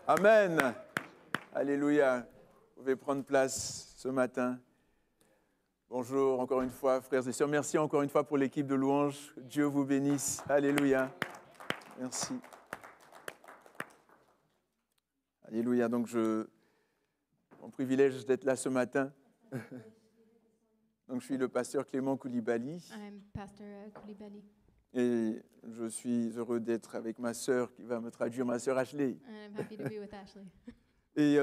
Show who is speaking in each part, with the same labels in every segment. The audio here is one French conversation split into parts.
Speaker 1: Amen. Alléluia. Vous pouvez prendre place ce matin. Bonjour encore une fois, frères et sœurs. Merci encore une fois pour l'équipe de louanges. Dieu vous bénisse. Alléluia. Merci. Alléluia. Donc, mon privilège d'être là ce matin. Donc, je suis le pasteur Clément Koulibaly.
Speaker 2: I'm Pastor Koulibaly.
Speaker 1: Et je suis heureux d'être avec ma sœur qui va me traduire, ma sœur Ashley.
Speaker 2: And I'm happy to be with Ashley.
Speaker 1: Et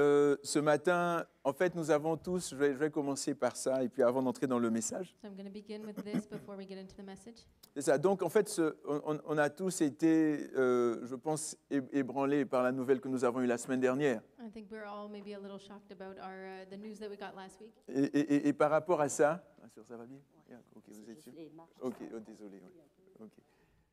Speaker 1: ce matin, en fait, nous avons tous, je vais commencer par ça, et puis avant d'entrer dans le message.
Speaker 2: So I'm going to begin with this before we get into the message.
Speaker 1: C'est ça. Donc, en fait, on a tous été, je pense, ébranlés par la nouvelle que nous avons eue la semaine dernière.
Speaker 2: I think we're all maybe a little shocked about the news that we got last week.
Speaker 1: Et par rapport à ça, ça va bien? Yeah, ok, vous êtes sûr? Ok, oh, désolé. Oui. Ok.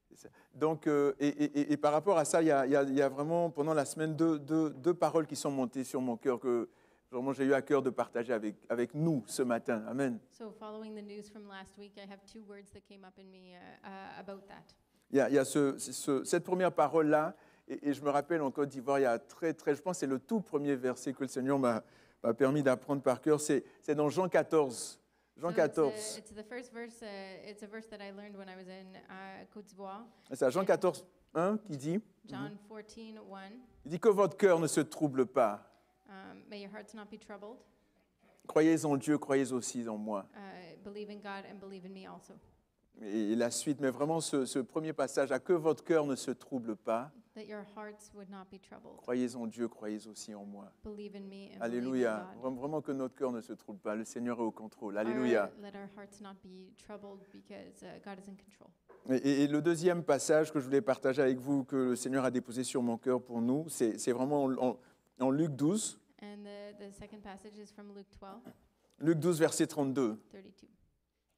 Speaker 1: C'est ça. Donc, et par rapport à ça, il y a vraiment, pendant la semaine, deux paroles qui sont montées sur mon cœur que vraiment j'ai eu à cœur de partager avec nous ce matin. Amen.
Speaker 2: So following the news from last week, I have two words that came up in me about that.
Speaker 1: Il y a cette première parole-là, et je me rappelle en Côte d'Ivoire, il y a je pense que c'est le tout premier verset que le Seigneur m'a permis d'apprendre par cœur, c'est dans Jean 14. Jean 14.
Speaker 2: So it's the first verse. It's a verse that I learned when I was in Côte d'Ivoire.
Speaker 1: C'est Jean 14, 1 qui dit,
Speaker 2: John 14:1.
Speaker 1: il dit que votre cœur ne se trouble pas.
Speaker 2: May your hearts not be troubled.
Speaker 1: Croyez en Dieu, croyez aussi en moi.
Speaker 2: Believe in God and believe in me also.
Speaker 1: Et la suite, mais vraiment ce premier passage, à que votre cœur ne se trouble pas.
Speaker 2: That your hearts would not be troubled.
Speaker 1: Croyez en Dieu, croyez aussi en moi.
Speaker 2: Believe in me and
Speaker 1: Alléluia.
Speaker 2: believe in God.
Speaker 1: Vraiment que notre cœur ne se trouble pas. Le Seigneur est au contrôle. Alléluia.
Speaker 2: Let our hearts not be troubled because God is in control.
Speaker 1: Et le deuxième passage que je voulais partager avec vous, que le Seigneur a déposé sur mon cœur pour nous, c'est vraiment en Luc 12.
Speaker 2: And the second passage is from Luke 12,
Speaker 1: Luc 12, verset 32.
Speaker 2: 32.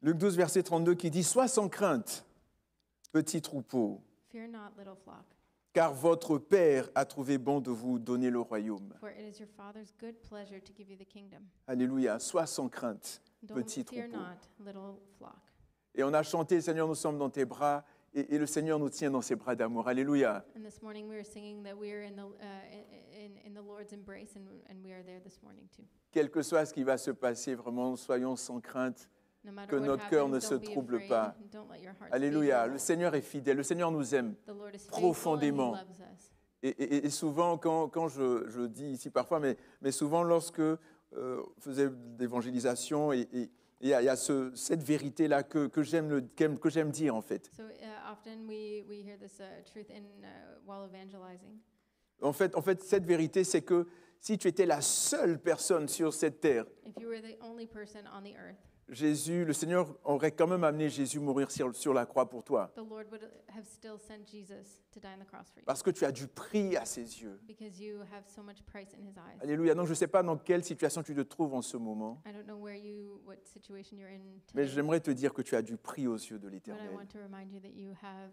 Speaker 1: Luc 12, verset 32 qui dit « Sois sans crainte, petit troupeau,
Speaker 2: Fear not, little flock,
Speaker 1: car votre Père a trouvé bon de vous donner le royaume.
Speaker 2: for it is your Father's good pleasure to give you the kingdom. »
Speaker 1: Alléluia. Sois sans crainte,
Speaker 2: Don't
Speaker 1: petit
Speaker 2: fear
Speaker 1: troupeau.
Speaker 2: not, little flock.
Speaker 1: Et on a chanté « Seigneur, nous sommes dans tes bras » et le Seigneur nous tient dans ses bras d'amour. Alléluia.
Speaker 2: And this morning we were singing that we are in the Lord's embrace, and we are there this morning too.
Speaker 1: Quel que soit ce qui va se passer, vraiment, soyons sans crainte.
Speaker 2: No matter
Speaker 1: Que
Speaker 2: what
Speaker 1: notre cœur ne
Speaker 2: happens,
Speaker 1: se
Speaker 2: don't be
Speaker 1: trouble
Speaker 2: afraid,
Speaker 1: pas.
Speaker 2: don't let your hearts be
Speaker 1: Alléluia.
Speaker 2: troubled.
Speaker 1: Le Seigneur est fidèle. Le Seigneur nous aime.
Speaker 2: The Lord is faithful and
Speaker 1: profondément.
Speaker 2: He loves us.
Speaker 1: Et souvent, quand je dis ici parfois, mais souvent lorsque on faisait d'évangélisation, et il y a cette vérité-là que j'aime dire en fait.
Speaker 2: So often we hear this truth while evangelizing.
Speaker 1: En fait, cette vérité, c'est que si tu étais la seule personne sur cette terre,
Speaker 2: If you were the only person on the earth,
Speaker 1: Jésus, le Seigneur aurait quand même amené Jésus mourir sur la croix pour toi.
Speaker 2: the Lord would have still sent Jesus to die on the cross for you.
Speaker 1: Parce que tu as du prix à ses yeux.
Speaker 2: Because you have so much price in His eyes.
Speaker 1: Alléluia. Donc je ne sais pas dans quelle situation tu te trouves en ce moment,
Speaker 2: I don't know what situation you're in
Speaker 1: mais
Speaker 2: today,
Speaker 1: j'aimerais te dire que tu as du prix aux yeux de
Speaker 2: but I
Speaker 1: l'Éternel.
Speaker 2: want to remind you that you have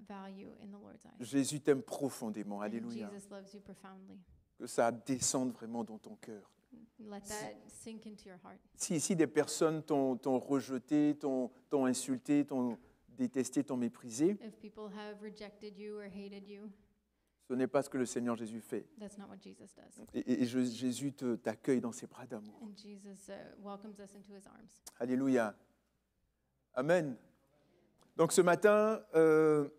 Speaker 2: value in the Lord's eyes.
Speaker 1: Jésus t'aime profondément.
Speaker 2: And
Speaker 1: Alléluia.
Speaker 2: Jesus loves you profoundly.
Speaker 1: Que ça descende vraiment dans ton cœur.
Speaker 2: Let that sink into your heart.
Speaker 1: Si des personnes t'ont rejeté, t'ont insulté, t'ont détesté, t'ont méprisé,
Speaker 2: If people have rejected you or hated you,
Speaker 1: ce n'est pas ce que le Seigneur Jésus fait.
Speaker 2: that's not what Jesus does.
Speaker 1: Et Jésus t'accueille dans ses bras d'amour.
Speaker 2: And Jesus welcomes us into His arms.
Speaker 1: Alléluia. Amen. Donc ce matin,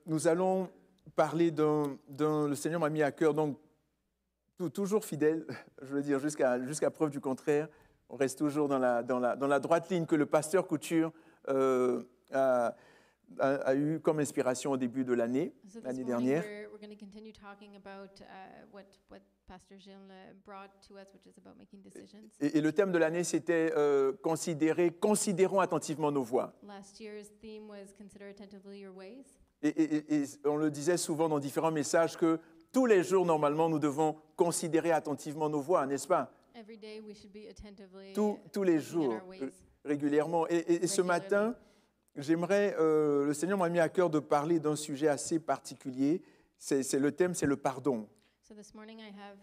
Speaker 1: nous allons parler le Seigneur m'a mis à cœur, donc toujours fidèle, je veux dire jusqu'à preuve du contraire. On reste toujours dans la droite ligne que le pasteur Couture a eu comme inspiration au début de l'année
Speaker 2: So this morning
Speaker 1: dernière.
Speaker 2: we're going to continue talking about what Pastor Gilles brought to us, which is about making decisions.
Speaker 1: Et le thème de l'année, c'était considérons attentivement nos voies.
Speaker 2: Last year's theme was consider attentively your ways.
Speaker 1: Et on le disait souvent dans différents messages que tous les jours, normalement, nous devons considérer attentivement nos voies, n'est-ce pas?
Speaker 2: Every day we should be attentively
Speaker 1: Tous les
Speaker 2: looking at
Speaker 1: jours,
Speaker 2: our ways.
Speaker 1: régulièrement. Et ce matin, j'aimerais, le Seigneur m'a mis à cœur de parler d'un sujet assez particulier. Le thème, c'est le pardon.
Speaker 2: So this morning I have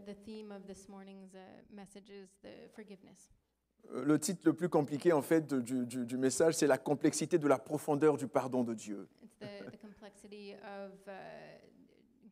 Speaker 2: the theme of this morning's message is the forgiveness.
Speaker 1: Le titre le plus compliqué, en fait, du message, c'est la complexité de la profondeur du pardon de Dieu.
Speaker 2: It's the complexity of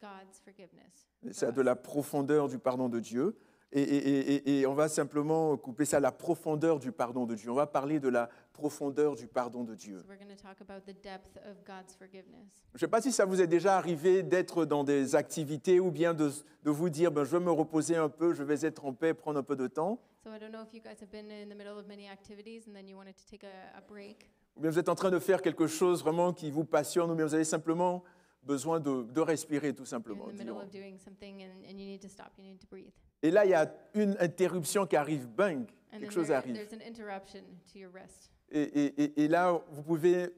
Speaker 2: God's forgiveness.
Speaker 1: C'est de la profondeur du pardon de Dieu. Et on va simplement couper ça, la profondeur du pardon de Dieu. On va parler de la profondeur du pardon de Dieu.
Speaker 2: So we're going to talk about the depth of God's forgiveness.
Speaker 1: Je ne sais pas si ça vous est déjà arrivé d'être dans des activités ou bien de vous dire, je vais me reposer un peu, je vais être en paix, prendre un peu de temps.
Speaker 2: So I don't know if you guys have been in the middle of many activities and then you wanted to take a break.
Speaker 1: Ou bien vous êtes en train de faire quelque chose vraiment qui vous passionne, ou bien vous avez simplement besoin de respirer tout
Speaker 2: You're
Speaker 1: simplement.
Speaker 2: in the middle
Speaker 1: disons.
Speaker 2: of doing something and you need to stop, you need to breathe.
Speaker 1: Et là, il y a une interruption qui arrive, bang,
Speaker 2: And
Speaker 1: quelque
Speaker 2: then
Speaker 1: chose arrive.
Speaker 2: there's an interruption to your rest.
Speaker 1: Et là, vous pouvez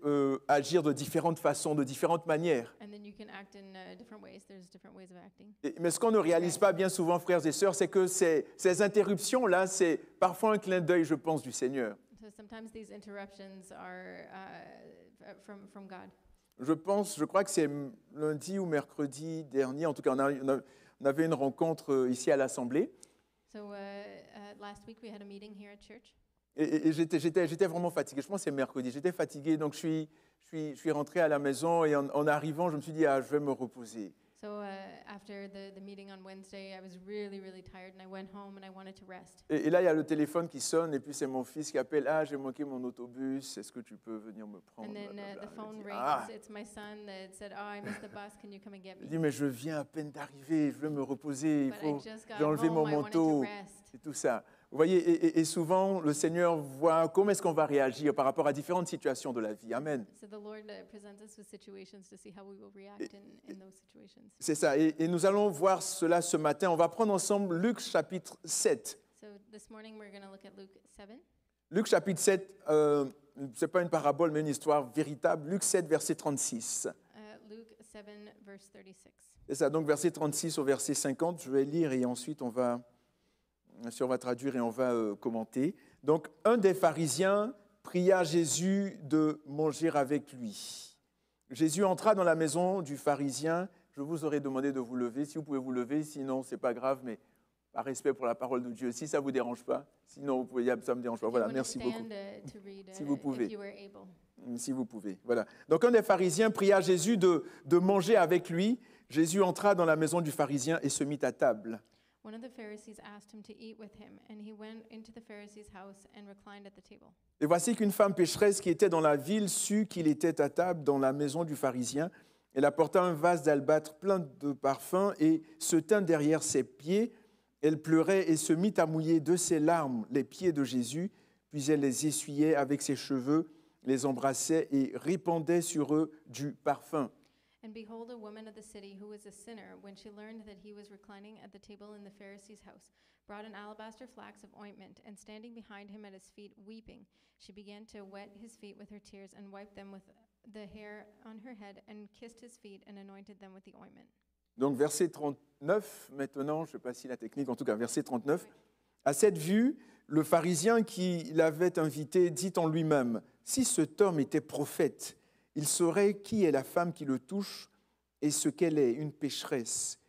Speaker 1: agir de différentes façons, de différentes manières.
Speaker 2: And then you can act in different ways. There's different ways of acting.
Speaker 1: Mais ce qu'on ne réalise pas bien souvent, frères et sœurs, c'est que ces interruptions-là, c'est parfois un clin d'œil, je pense, du Seigneur.
Speaker 2: So sometimes these interruptions are from God.
Speaker 1: Je crois que c'est lundi ou mercredi dernier, en tout cas, on avait une rencontre ici à l'Assemblée.
Speaker 2: So last week we had a meeting here at church.
Speaker 1: Et j'étais vraiment fatigué. Je pense que c'est mercredi. J'étais fatigué, donc je suis rentré à la maison et en arrivant, je me suis dit, je vais me reposer.
Speaker 2: So after the meeting on Wednesday, I was really, really tired, and I went home and I wanted to rest.
Speaker 1: Et là, il y a le téléphone qui sonne, et puis c'est mon fils qui appelle, j'ai manqué mon autobus, est-ce que tu peux venir me prendre?
Speaker 2: And then
Speaker 1: Blablabla.
Speaker 2: the phone
Speaker 1: Je dis,
Speaker 2: rings. It's my son that said, "Oh, I missed the bus. Can you come and get
Speaker 1: Je
Speaker 2: me?"
Speaker 1: dis, mais je viens à peine d'arriver, je veux me reposer,
Speaker 2: But I just got
Speaker 1: j'ai enlevé
Speaker 2: home.
Speaker 1: mon
Speaker 2: I wanted to
Speaker 1: manteau,
Speaker 2: rest.
Speaker 1: et tout ça. Vous voyez, et souvent, le Seigneur voit comment est-ce qu'on va réagir par rapport à différentes situations de la vie. Amen.
Speaker 2: So the Lord presents us with situations to see how we will react in those situations.
Speaker 1: C'est ça. Et nous allons voir cela ce matin. On va prendre ensemble Luc chapitre 7.
Speaker 2: So this morning we're going to look at Luke 7.
Speaker 1: Luc chapitre 7, ce n'est pas une parabole, mais une histoire véritable. Luc 7, verset 36.
Speaker 2: Luke 7, verse 36.
Speaker 1: C'est ça, donc verset 36 au verset 50. Je vais lire et ensuite on va traduire et on va commenter. Donc, un des pharisiens pria Jésus de manger avec lui. Jésus entra dans la maison du pharisien. Je vous aurais demandé de vous lever, si vous pouvez vous lever, sinon ce n'est pas grave, mais par respect pour la parole de Dieu, si ça ne vous dérange pas, sinon vous pouvez, ça ne me dérange pas. Voilà, merci beaucoup. Si vous pouvez. Si vous pouvez, voilà. Donc un des pharisiens pria Jésus de manger avec lui. Jésus entra dans la maison du pharisien et se mit à table.
Speaker 2: One of the Pharisees asked him to eat with him, and he went into the Pharisee's house and reclined at the table.
Speaker 1: Et voici qu'une femme pécheresse qui était dans la ville sut qu'il était à table dans la maison du pharisien. Elle apporta un vase d'albâtre plein de parfums et se tint derrière ses pieds. Elle pleurait et se mit à mouiller de ses larmes les pieds de Jésus, puis elle les essuyait avec ses cheveux, les embrassait et répandait sur eux du parfum.
Speaker 2: And behold, a woman of the city who was a sinner, when she learned that he was reclining at the table in the Pharisee's house, brought an alabaster flask of ointment, and standing behind him at his feet, weeping, she began to wet his feet with her tears and wiped them with the hair on her head and kissed his feet and anointed them with the ointment.
Speaker 1: Donc verset 39, maintenant, je ne sais pas si la technique, en tout cas verset 39. À cette vue, le pharisien qui l'avait invité dit en lui-même, « Si cet homme était prophète, il saurait qui est la femme qui le touche et ce qu'elle est, une pécheresse. »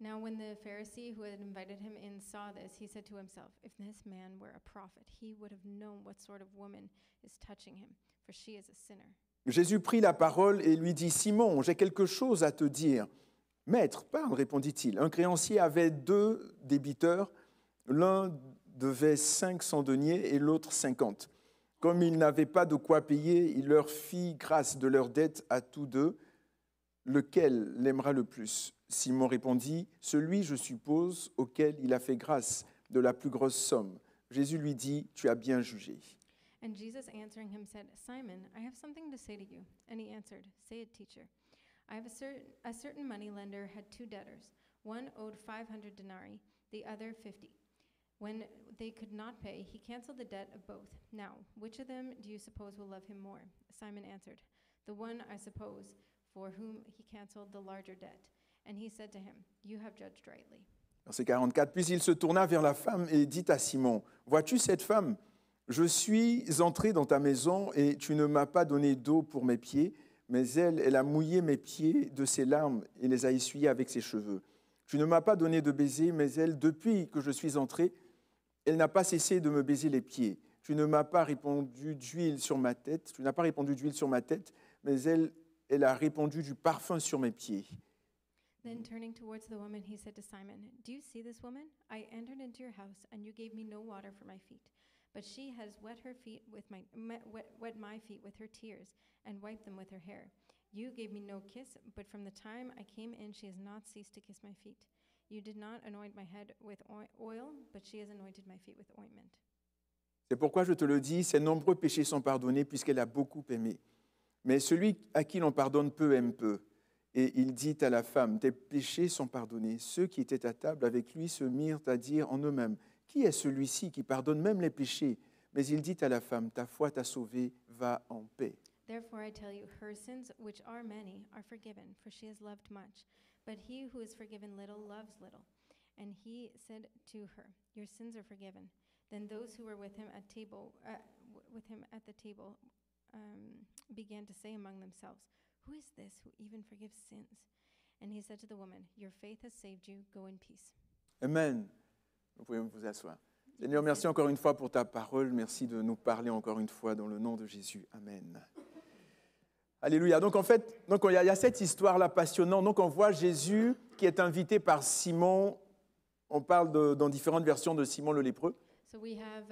Speaker 2: Now when the Pharisee who had invited him in saw this, he said to himself, "If this man were a prophet, he would have known what sort of woman is touching him, for she is a sinner."
Speaker 1: Jésus prit la parole et lui dit, « Simon, j'ai quelque chose à te dire. »« Maître, parle, répondit-il. Un créancier avait 2 débiteurs. L'un devait 500 deniers et l'autre 50. Comme ils n'avaient pas de quoi payer, il leur fit grâce de leur dette à tous 2. Lequel l'aimera le plus ? Simon répondit, « Celui, je suppose, auquel il a fait grâce de la plus grosse somme. » Jésus lui dit, « Tu as bien jugé. »
Speaker 2: And Jesus answering him said, "Simon, I have something to say to you." And he answered, "Say it, teacher. I have a certain money lender had 2 debtors. One owed 500 denarii, the other 50. When they could not pay, he canceled the debt of both. Now, which of them do you suppose will love him more?" Simon answered, "The one, I suppose, for whom he canceled the larger debt." And he said to him, "You have judged rightly."
Speaker 1: Verset 44, puis il se tourna vers la femme et dit à Simon, « Vois-tu cette femme ? Je suis entré dans ta maison et tu ne m'as pas donné d'eau pour mes pieds, mais elle a mouillé mes pieds de ses larmes et les a essuyés avec ses cheveux. Tu ne m'as pas donné de baiser, mais elle, depuis que je suis entré, elle n'a pas cessé de me baiser les pieds. Tu ne m'as pas répandu d'huile sur ma tête, mais elle a répandu du parfum sur mes pieds. »
Speaker 2: Then turning towards the woman, he said to Simon, "Do you see this woman? I entered into your house, and you gave me no water for my feet. But she has wet my feet with her tears, and wiped them with her hair. You gave me no kiss, but from the time I came in, she has not ceased to kiss my feet. You did not anoint my head with oil, but she has anointed my feet with ointment."
Speaker 1: C'est pourquoi je te le dis, ses nombreux péchés sont pardonnés puisqu'elle a beaucoup aimé. Mais celui à qui l'on pardonne peu aime peu. Et il dit à la femme, tes péchés sont pardonnés. Ceux qui étaient à table avec lui se mirent à dire en eux-mêmes, qui est celui-ci qui pardonne même les péchés? Mais il dit à la femme, ta foi t'a sauvée, va en paix.
Speaker 2: Therefore I tell you, her sins, which are many, are forgiven, for she has loved much. But he who is forgiven little loves little. And he said to her, your sins are forgiven. Then those who were with him at the table began to say among themselves, who is this who even forgives sins? And he said to the woman, your faith has saved you, go in peace.
Speaker 1: Amen. Vous pouvez vous asseoir. Seigneur, merci encore une fois pour ta parole. Merci de nous parler encore une fois dans le nom de Jésus. Amen. Alléluia. Donc en fait, il y a cette histoire-là passionnante. Donc on voit Jésus qui est invité par Simon. On parle dans différentes versions de Simon le lépreux.
Speaker 2: So we have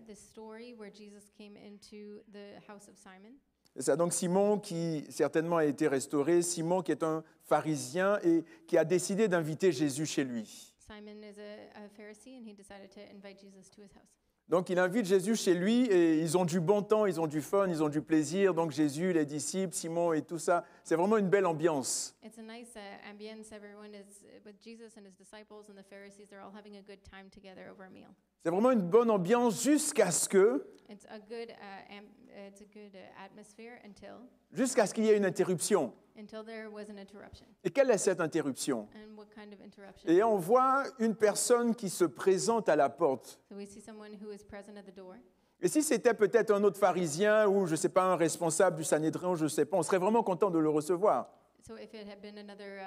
Speaker 2: this story where Jesus came into the house of Simon.
Speaker 1: C'est ça, donc Simon qui certainement a été restauré, Simon qui est un pharisien et qui a décidé d'inviter Jésus chez lui.
Speaker 2: Simon is a Pharisee and he decided to invite Jesus to his house.
Speaker 1: Donc il invite Jésus chez lui et ils ont du bon temps, ils ont du fun, ils ont du plaisir. Donc Jésus, les disciples, Simon et tout ça, c'est vraiment une belle ambiance.
Speaker 2: It's a nice ambience. Everyone is with Jesus and his disciples and the Pharisees. They're all having a good time together over a meal.
Speaker 1: C'est vraiment une bonne ambiance jusqu'à ce
Speaker 2: atmosphere
Speaker 1: jusqu'à ce qu'il y ait une interruption.
Speaker 2: until there was an interruption.
Speaker 1: Et quelle est cette interruption?
Speaker 2: And what kind of interruption?
Speaker 1: Et on voit une personne qui se présente à la porte.
Speaker 2: So we see someone who is present at the door.
Speaker 1: Et si c'était peut-être un autre pharisien ou, je ne sais pas, un responsable du Sanhédrin, je ne sais pas, on serait vraiment content de le recevoir.
Speaker 2: So if it had been another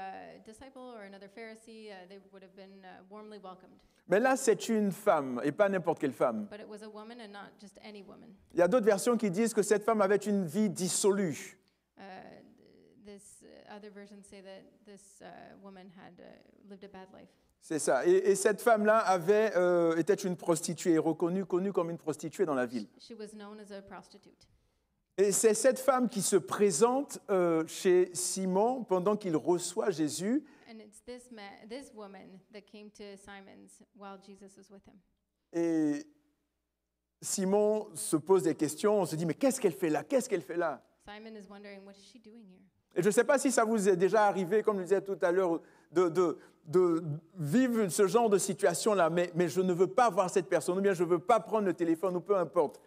Speaker 2: disciple or another Pharisee, they would have been warmly welcomed.
Speaker 1: Mais là, c'est une femme, et pas n'importe quelle femme.
Speaker 2: But it was a woman and not just any woman.
Speaker 1: Il y a d'autres versions qui disent que cette femme avait une vie dissolue.
Speaker 2: Other versions say that this woman had lived a bad life.
Speaker 1: C'est ça. Et cette femme-là était une prostituée, connue comme une prostituée dans la ville.
Speaker 2: She was known as a prostitute.
Speaker 1: Et c'est cette femme qui se présente chez Simon pendant qu'il reçoit Jésus.
Speaker 2: And it's this woman that came to Simon's while Jesus was with him.
Speaker 1: Et Simon se pose des questions. On se dit, mais qu'est-ce qu'elle fait là? Qu'est-ce qu'elle fait là?
Speaker 2: Simon is wondering, what is she doing here?
Speaker 1: Et je ne sais pas si ça vous est déjà arrivé, comme je disais tout à l'heure, de vivre ce genre de situation-là, mais je ne veux pas voir cette personne, ou bien je ne veux pas prendre le téléphone, ou peu importe.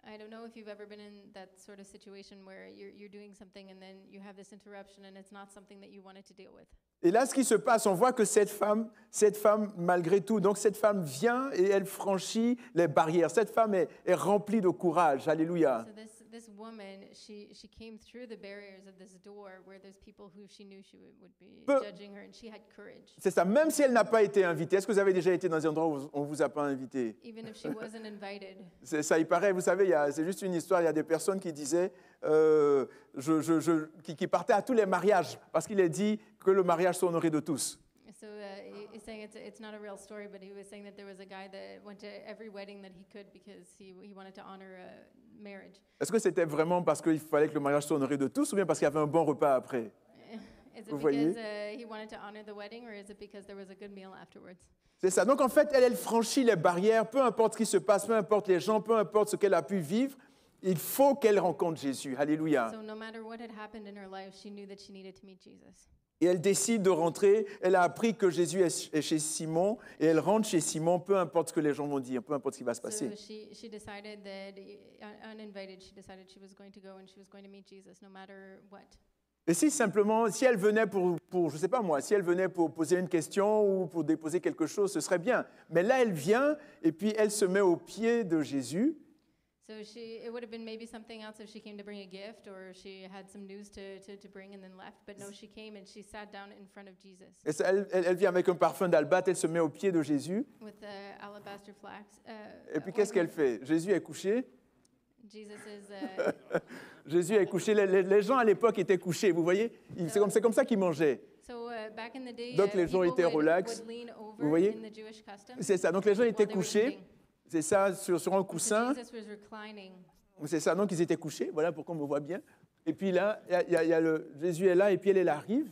Speaker 2: I don't know if you've ever been in that sort of situation where you're doing something and then you have this interruption and it's not something that you wanted to deal with.
Speaker 1: Et là, ce qui se passe, on voit que cette femme, malgré tout, donc cette femme vient et elle franchit les barrières. Cette femme est remplie de courage. Alléluia.
Speaker 2: So this woman, she came through the barriers of this door where there's people who she knew she would be judging her, and she had courage.
Speaker 1: C'est ça, même si elle n'a pas été invitée. Est-ce que vous avez déjà été dans un endroit où on ne vous a pas invité?
Speaker 2: Even if she wasn't invited.
Speaker 1: Ça, il paraît, vous savez, c'est juste une histoire, il y a des personnes qui disaient, qui partaient à tous les mariages, parce qu'il est dit que le mariage soit honoré de tous.
Speaker 2: So he's saying it's not a real story, but he was saying that there was a guy that went to every wedding that he could because he wanted to honor marriage.
Speaker 1: Est-ce que c'était vraiment parce qu'il fallait que le mariage soit honoré de tous, ou bien parce qu'il y avait un bon repas après?
Speaker 2: Is it
Speaker 1: Vous voyez?
Speaker 2: because he wanted to honor the wedding, or is it because there was a good meal afterwards?
Speaker 1: C'est ça. Donc en fait, elle franchit les barrières, peu importe ce qui se passe, peu importe les gens, peu importe ce qu'elle a pu vivre, il faut qu'elle rencontre Jésus. Alléluia.
Speaker 2: So no matter what had happened in her life, she knew that she needed to meet Jesus.
Speaker 1: Et elle décide de rentrer. Elle a appris que Jésus est chez Simon, et elle rentre chez Simon, peu importe ce que les gens vont dire, peu importe ce qui va se passer.
Speaker 2: So she decided that, uninvited, she decided she was going to go and she was going to meet Jesus no matter what.
Speaker 1: Et si elle venait pour je sais pas moi, si elle venait pour poser une question ou pour déposer quelque chose, ce serait bien. Mais là, elle vient et puis elle se met aux pieds de Jésus.
Speaker 2: So it would have been maybe something else if she came to bring a gift or she had some news to bring and then left. But no, she came and she sat down in front of Jesus.
Speaker 1: Et elle vient avec un parfum d'albâtre, elle se met aux pieds de Jésus.
Speaker 2: With the alabaster flax.
Speaker 1: Et puis qu'est-ce qu'elle fait? Jésus est couché.
Speaker 2: Jesus is.
Speaker 1: Jésus est couché. Les gens à l'époque étaient couchés, vous voyez? C'est comme ça qu'ils mangeaient.
Speaker 2: Back in the day,
Speaker 1: Donc, les gens
Speaker 2: people
Speaker 1: étaient relax.
Speaker 2: would lean over
Speaker 1: Vous voyez?
Speaker 2: in the Jewish custom
Speaker 1: C'est ça. Donc les gens
Speaker 2: while
Speaker 1: étaient
Speaker 2: they were
Speaker 1: couchés.
Speaker 2: eating.
Speaker 1: C'est ça, sur un
Speaker 2: So
Speaker 1: coussin.
Speaker 2: Jesus was reclining.
Speaker 1: C'est ça. Donc ils étaient couchés. Voilà pourquoi on me voit bien. Et puis là, Jésus est là et puis elle arrive.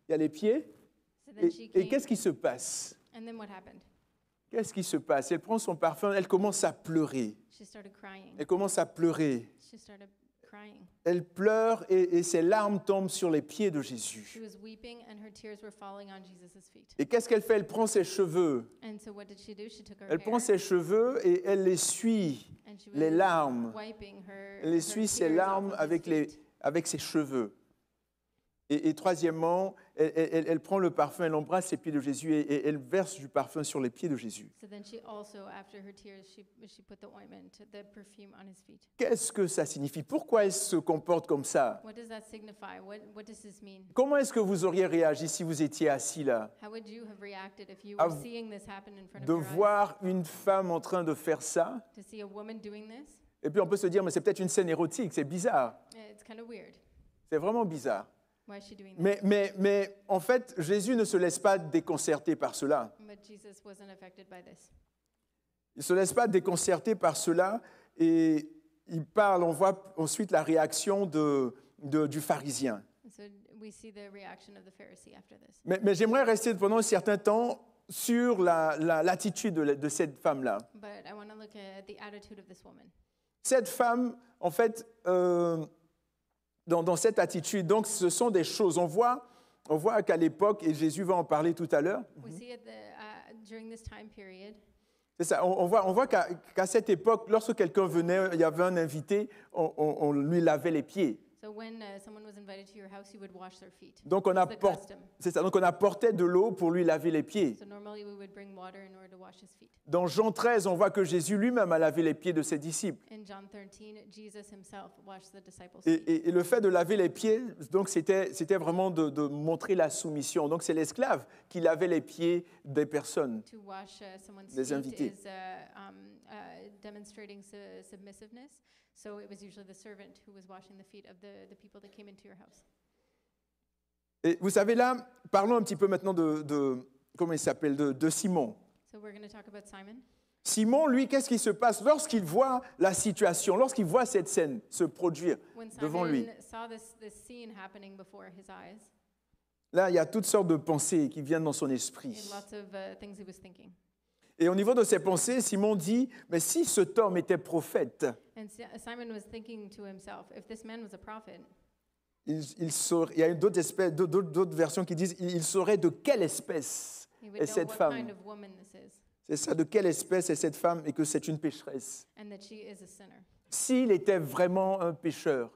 Speaker 1: Il y a les pieds.
Speaker 2: So then she
Speaker 1: Et
Speaker 2: came,
Speaker 1: qu'est-ce qui se passe?
Speaker 2: and then what happened?
Speaker 1: Qu'est-ce qui se passe? Elle prend son parfum, elle commence à pleurer.
Speaker 2: She started crying.
Speaker 1: Elle commence à pleurer.
Speaker 2: She started crying.
Speaker 1: Elle pleure et ses larmes tombent sur les pieds de
Speaker 2: She
Speaker 1: Jésus.
Speaker 2: was weeping, and her tears were falling on Jesus' feet.
Speaker 1: Et qu'est-ce qu'elle fait? Elle prend ses cheveux.
Speaker 2: And so what did she do? She took her
Speaker 1: Elle
Speaker 2: hair,
Speaker 1: prend ses cheveux et elle essuie
Speaker 2: and she
Speaker 1: les
Speaker 2: was
Speaker 1: larmes.
Speaker 2: wiping her,
Speaker 1: Elle
Speaker 2: her
Speaker 1: essuie ses
Speaker 2: tears
Speaker 1: larmes
Speaker 2: off of
Speaker 1: avec,
Speaker 2: his feet.
Speaker 1: avec ses cheveux. Et troisièmement, elle prend le parfum, elle embrasse les pieds de Jésus et elle verse du parfum sur les pieds de Jésus.
Speaker 2: So then she also, after her tears, she put the ointment, the perfume on his feet.
Speaker 1: Qu'est-ce que ça signifie? Pourquoi elle se comporte comme ça?
Speaker 2: What does that signify? What does this mean?
Speaker 1: Comment est-ce que vous auriez réagi si vous étiez assis là?
Speaker 2: How would you have reacted if you
Speaker 1: À
Speaker 2: were seeing this happen in front
Speaker 1: De
Speaker 2: of your eyes?
Speaker 1: voir une femme en train de faire ça?
Speaker 2: To see a woman doing this?
Speaker 1: Et puis on peut se dire, mais c'est peut-être une scène érotique, c'est bizarre.
Speaker 2: It's kind of weird.
Speaker 1: C'est vraiment bizarre.
Speaker 2: Why is she doing that?
Speaker 1: Mais en fait, Jésus ne se laisse pas déconcerter par cela.
Speaker 2: But Jesus wasn't affected by this.
Speaker 1: Il ne se laisse pas déconcerter par cela et il parle, on voit ensuite la réaction du pharisien.
Speaker 2: And so we see the reaction of the Pharisee after this.
Speaker 1: Mais j'aimerais rester pendant un certain temps sur l'attitude de cette femme-là.
Speaker 2: But I want to look at the attitude of this woman.
Speaker 1: Cette femme, en fait, dans cette attitude, donc ce sont des choses. On voit qu'à l'époque, et Jésus va en parler tout à l'heure,
Speaker 2: We see during this time period,
Speaker 1: c'est ça, on voit qu'à cette époque, lorsque quelqu'un venait, il y avait un invité, on lui lavait les pieds.
Speaker 2: so when someone was invited to your house, you would wash their feet.
Speaker 1: Donc on,
Speaker 2: It's the custom.
Speaker 1: c'est ça, donc on apportait de l'eau pour lui laver les pieds.
Speaker 2: So normally we would bring water in order to wash his feet.
Speaker 1: Dans Jean 13, on voit que Jésus lui-même a lavé les pieds de ses disciples.
Speaker 2: In John 13, Jesus himself washed the disciples' feet.
Speaker 1: Et le fait de laver les pieds, donc c'était vraiment de montrer la soumission. Donc c'est l'esclave qui lavait les pieds des personnes.
Speaker 2: To wash someone's
Speaker 1: Des
Speaker 2: feet
Speaker 1: invités.
Speaker 2: is demonstrating submissiveness. So it was usually the servant who was washing the feet of the people that came into your house.
Speaker 1: Et vous savez là, parlons un petit peu maintenant comment il s'appelle, de Simon.
Speaker 2: So we're going to talk about Simon.
Speaker 1: Simon, lui, qu'est-ce qui se passe lorsqu'il voit la situation, lorsqu'il voit cette scène se produire
Speaker 2: When
Speaker 1: devant lui?
Speaker 2: Simon saw this scene happening before his eyes,
Speaker 1: Là, il y a toutes sortes de pensées qui viennent dans son
Speaker 2: he
Speaker 1: esprit.
Speaker 2: had lots of things he was thinking.
Speaker 1: Et au niveau de ses pensées, Simon dit, mais si cet homme était prophète,
Speaker 2: And Simon was thinking to himself, if this man was a prophet,
Speaker 1: il saurait, il y a d'autres versions qui disent, il saurait de quelle espèce
Speaker 2: he
Speaker 1: est
Speaker 2: would know
Speaker 1: cette
Speaker 2: what
Speaker 1: femme.
Speaker 2: kind of woman this is,
Speaker 1: C'est ça, de quelle espèce est cette femme et que c'est une pécheresse.
Speaker 2: and that she is a sinner.
Speaker 1: S'il était vraiment un pécheur,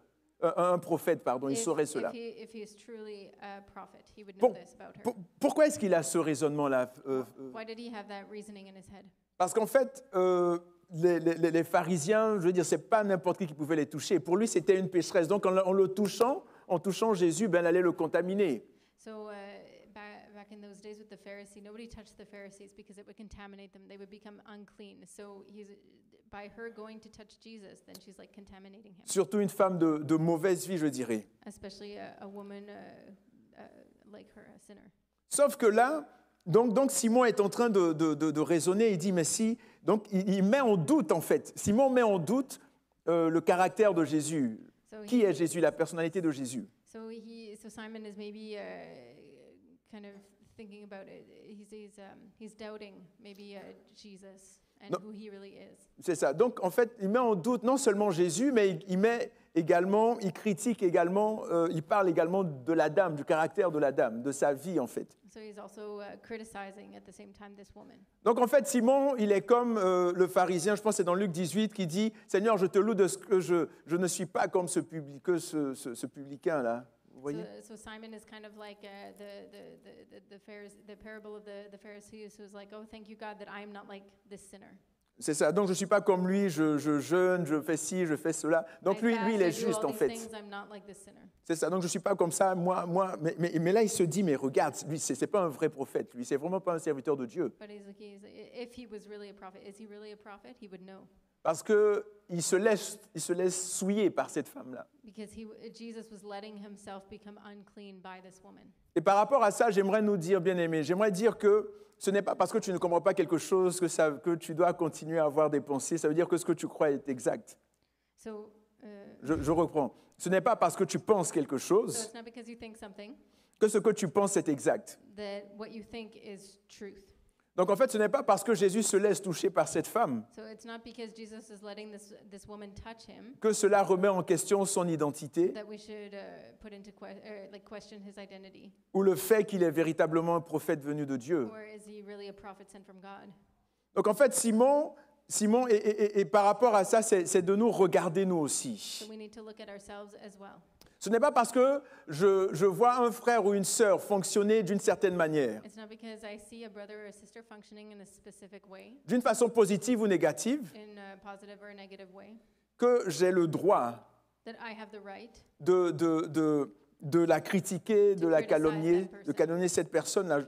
Speaker 1: un prophète, pardon, il saurait cela.
Speaker 2: If he is truly a prophet, he would know this about her.
Speaker 1: Pourquoi est-ce qu'il a ce raisonnement-là?
Speaker 2: Why did he have that reasoning in his head?
Speaker 1: Parce qu'en fait, les pharisiens, je veux dire, c'est pas n'importe qui pouvait les toucher. Pour lui, c'était une pécheresse. Donc, en touchant Jésus, ben, elle allait le contaminer.
Speaker 2: So back in those days with the Pharisee, nobody touched the Pharisees because it would contaminate them. They would become unclean. So by her going to touch Jesus, then she's like contaminating him.
Speaker 1: Surtout une femme de mauvaise vie, je dirais.
Speaker 2: Especially a woman like her, a sinner.
Speaker 1: Sauf que là, donc Simon est en train de raisonner. Il dit, mais si... Donc, il met en doute, en fait. Simon met en doute le caractère de Jésus. Qui est Jésus, la personnalité de Jésus?
Speaker 2: So Simon is maybe kind of thinking about it. He's doubting maybe Jesus and who he really is.
Speaker 1: C'est ça. Donc, en fait, il met en doute non seulement Jésus, mais il critique également, il parle également de la dame, du caractère de la dame, de sa vie, en fait.
Speaker 2: So he's also criticizing at the same time this woman.
Speaker 1: Donc, en fait, Simon, il est comme le pharisien, je pense que c'est dans Luc 18, qui dit « Seigneur, je te loue de ce que je ne suis pas comme ce publicain-là. » Vous voyez?
Speaker 2: So Simon is kind of like the parable of the Pharisees, who's like, oh, thank you, God, that I am not like this sinner.
Speaker 1: C'est ça. Donc, je ne suis pas comme lui, je jeûne, je fais ci, je fais cela. Donc, lui, il est juste, en fait. C'est ça. Donc, je ne suis pas comme ça, moi. Mais là, il se dit, mais regarde, lui, ce n'est pas un vrai prophète. Lui, c'est vraiment pas un serviteur de Dieu.
Speaker 2: But if he was really a prophet, is he really a prophet? He would know.
Speaker 1: Parce qu'il se laisse souiller par cette femme-là.
Speaker 2: because Jesus was letting himself become unclean by this woman.
Speaker 1: Et par rapport à ça, j'aimerais nous dire, bien-aimés, j'aimerais dire que ce n'est pas parce que tu ne comprends pas quelque chose que tu dois continuer à avoir des pensées. Ça veut dire que ce que tu crois est exact.
Speaker 2: So,
Speaker 1: Je reprends. Ce n'est pas parce que tu penses quelque
Speaker 2: so
Speaker 1: chose
Speaker 2: it's not because you think something
Speaker 1: que ce que tu penses est exact.
Speaker 2: that what you think is truth.
Speaker 1: Donc en fait, ce n'est pas parce que Jésus se laisse toucher par cette femme
Speaker 2: So it's not because Jesus is letting this woman touch him
Speaker 1: que cela remet en question son identité
Speaker 2: that we should put into question his identity.
Speaker 1: ou le fait qu'il est véritablement un prophète venu de Dieu.
Speaker 2: Or is he really a prophet sent from God?
Speaker 1: Donc en fait, Simon et par rapport à ça, c'est de nous regarder nous aussi.
Speaker 2: So we need to look at ourselves as well.
Speaker 1: Ce n'est pas parce que je vois un frère ou une sœur fonctionner d'une certaine manière,
Speaker 2: It's not because I see a brother or a sister functioning in a specific way,
Speaker 1: d'une façon positive ou négative,
Speaker 2: in a positive or a negative way,
Speaker 1: que j'ai le droit
Speaker 2: that I have the right
Speaker 1: de la critiquer, de la calomnier,
Speaker 2: person.
Speaker 1: de calomnier cette personne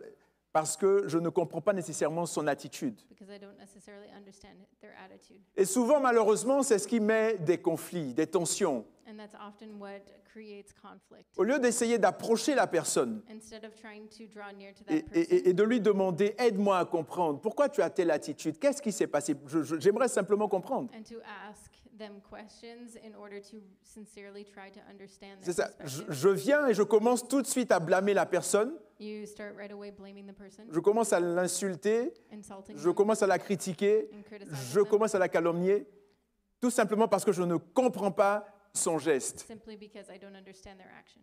Speaker 1: parce que je ne comprends pas nécessairement son attitude.
Speaker 2: because I don't necessarily understand their attitude.
Speaker 1: Et souvent, malheureusement, c'est ce qui met des conflits, des tensions.
Speaker 2: And that's often what creates conflict.
Speaker 1: Au lieu d'essayer d'approcher la personne
Speaker 2: Instead of trying to draw near to
Speaker 1: et,
Speaker 2: that person
Speaker 1: et de lui demander « aide-moi à comprendre, pourquoi tu as telle attitude, qu'est-ce qui s'est passé ?» J'aimerais simplement comprendre.
Speaker 2: and to ask them questions in order to sincerely try to understand
Speaker 1: C'est
Speaker 2: their
Speaker 1: ça.
Speaker 2: perspective.
Speaker 1: Je viens et je commence tout de suite à blâmer la personne,
Speaker 2: You start right away blaming the person,
Speaker 1: je commence à l'insulter,
Speaker 2: insulting
Speaker 1: je
Speaker 2: them,
Speaker 1: commence à la critiquer,
Speaker 2: and criticizing
Speaker 1: je
Speaker 2: them,
Speaker 1: commence à la calomnier, tout simplement parce que je ne comprends pas son geste.
Speaker 2: simply because I don't understand their action.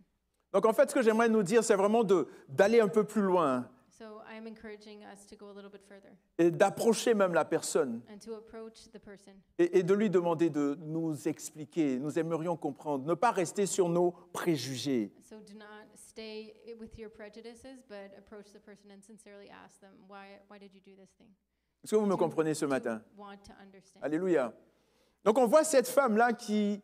Speaker 1: Donc en fait, ce que j'aimerais nous dire, c'est vraiment d'aller un peu plus loin
Speaker 2: So I am encouraging us to go a little bit further
Speaker 1: et d'approcher même la personne
Speaker 2: and to approach the person
Speaker 1: et de lui demander de nous expliquer. Nous aimerions comprendre, ne pas rester sur nos préjugés.
Speaker 2: So do not stay with your prejudices, but approach the person and sincerely ask them, why did you do this thing?
Speaker 1: Est-ce que vous me
Speaker 2: Do you-
Speaker 1: comprenez ce
Speaker 2: do you
Speaker 1: matin?
Speaker 2: want to understand?
Speaker 1: Alléluia. Donc on voit cette femme-là qui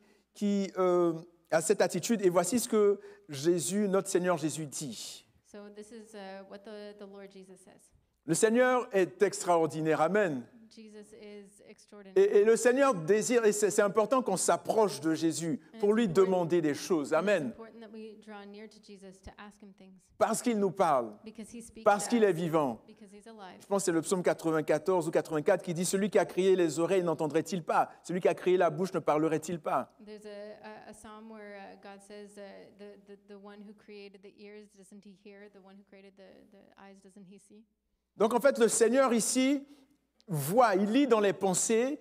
Speaker 1: a cette attitude et voici ce que Jésus, notre Seigneur Jésus dit.
Speaker 2: So this is what the Lord Jesus says.
Speaker 1: Le Seigneur est extraordinaire, amen.
Speaker 2: Jesus is extraordinary.
Speaker 1: Et le Seigneur désire, et c'est important qu'on s'approche de Jésus pour lui demander des choses,
Speaker 2: It's
Speaker 1: amen.
Speaker 2: important that we draw near to Jesus to ask him things
Speaker 1: Parce qu'il nous parle,
Speaker 2: because he speaks
Speaker 1: parce
Speaker 2: to
Speaker 1: qu'il
Speaker 2: us,
Speaker 1: est vivant.
Speaker 2: because he's alive.
Speaker 1: Je pense que c'est le psaume 94 ou 84 qui dit « Celui qui a créé les oreilles n'entendrait-il pas? Celui qui a créé la bouche ne parlerait-il pas?
Speaker 2: There's a psalm where God says, the one who created the ears, doesn't he hear? The one who created the eyes, doesn't he see? »
Speaker 1: Donc en fait, le Seigneur ici voit, il lit dans les pensées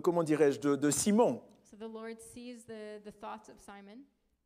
Speaker 1: comment dirais-je, de Simon.
Speaker 2: So the Lord sees the thoughts of Simon,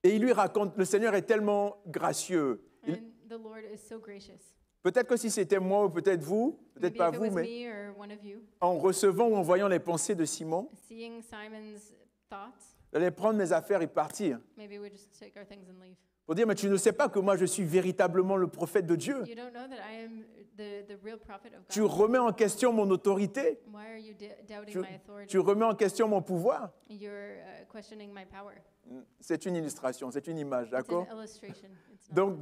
Speaker 1: Et il lui raconte, le Seigneur est tellement gracieux.
Speaker 2: and the Lord is so gracious.
Speaker 1: Peut-être que si c'était moi ou peut-être vous, peut-être
Speaker 2: Maybe
Speaker 1: pas
Speaker 2: if it
Speaker 1: vous,
Speaker 2: was
Speaker 1: mais
Speaker 2: me or one of you,
Speaker 1: en recevant ou en voyant les pensées de Simon,
Speaker 2: seeing Simon's thoughts,
Speaker 1: j'allais prendre mes affaires et partir.
Speaker 2: maybe we just take our things and leave.
Speaker 1: Pour dire, mais tu ne sais pas que moi je suis véritablement le prophète de Dieu.
Speaker 2: You don't know that I am the real prophet of
Speaker 1: Tu
Speaker 2: God.
Speaker 1: remets en question mon authorité.
Speaker 2: Why are you doubting
Speaker 1: Tu,
Speaker 2: my authority?
Speaker 1: tu remets en question mon pouvoir.
Speaker 2: You're questioning my power.
Speaker 1: C'est une illustration, c'est une image,
Speaker 2: It's
Speaker 1: d'accord?
Speaker 2: an illustration. It's not.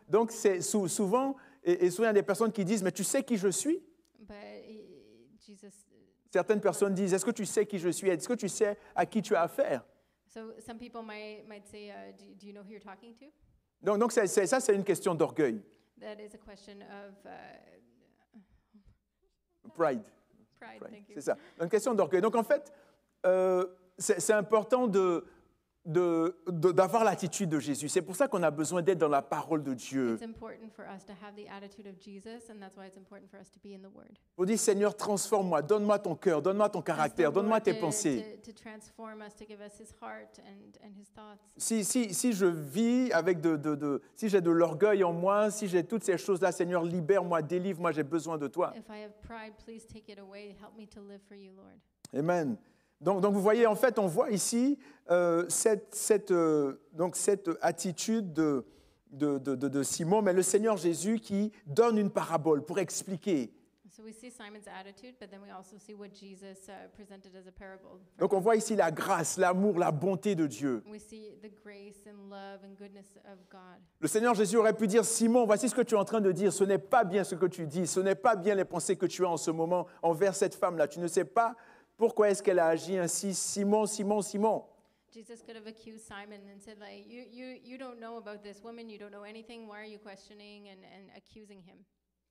Speaker 1: Donc c'est souvent, et souvent il y a des personnes qui disent, mais tu sais qui je suis?
Speaker 2: But Jesus.
Speaker 1: Certaines personnes disent, est-ce que tu sais qui je suis? Est-ce que tu sais à qui tu as affaire?
Speaker 2: So some people might say, do you know who you're talking to?
Speaker 1: Donc ça, c'est une question d'orgueil,
Speaker 2: That is a question of
Speaker 1: pride.
Speaker 2: pride. Thank you.
Speaker 1: C'est ça, une question d'orgueil. Donc en fait, c'est important d'avoir l'attitude de Jésus. C'est pour ça qu'on a besoin d'être dans la parole de Dieu.
Speaker 2: It's important for us to have the attitude of Jesus, and that's why it's important for us to be in the Word.
Speaker 1: Pour dire, Seigneur, transforme-moi, donne-moi ton cœur, donne-moi ton caractère,
Speaker 2: Ask the
Speaker 1: donne-moi
Speaker 2: Lord
Speaker 1: tes pensées.
Speaker 2: to transform us, to give us His heart and His thoughts.
Speaker 1: Si je vis avec si j'ai de l'orgueil en moi, si j'ai toutes ces choses-là, Seigneur, libère-moi, délivre-moi, j'ai besoin de toi.
Speaker 2: If I have pride, please take it away. Help me to live for you, Lord.
Speaker 1: Amen. Donc vous voyez, en fait, on voit ici cette attitude de Simon, mais le Seigneur Jésus qui donne une parabole pour expliquer.
Speaker 2: So we see Simon's attitude, but then we also see what Jesus presented as a parable.
Speaker 1: Donc on voit ici la grâce, l'amour, la bonté de Dieu.
Speaker 2: We see the grace and love and goodness of God.
Speaker 1: Le Seigneur Jésus aurait pu dire, Simon, voici ce que tu es en train de dire, ce n'est pas bien ce que tu dis, ce n'est pas bien les pensées que tu as en ce moment envers cette femme-là. Tu ne sais pas pourquoi est-ce qu'elle a agi ainsi? Simon, Simon, Simon.
Speaker 2: Jesus could have accused Simon and said, like, you don't know about this woman, you don't know anything, why are you questioning and accusing him?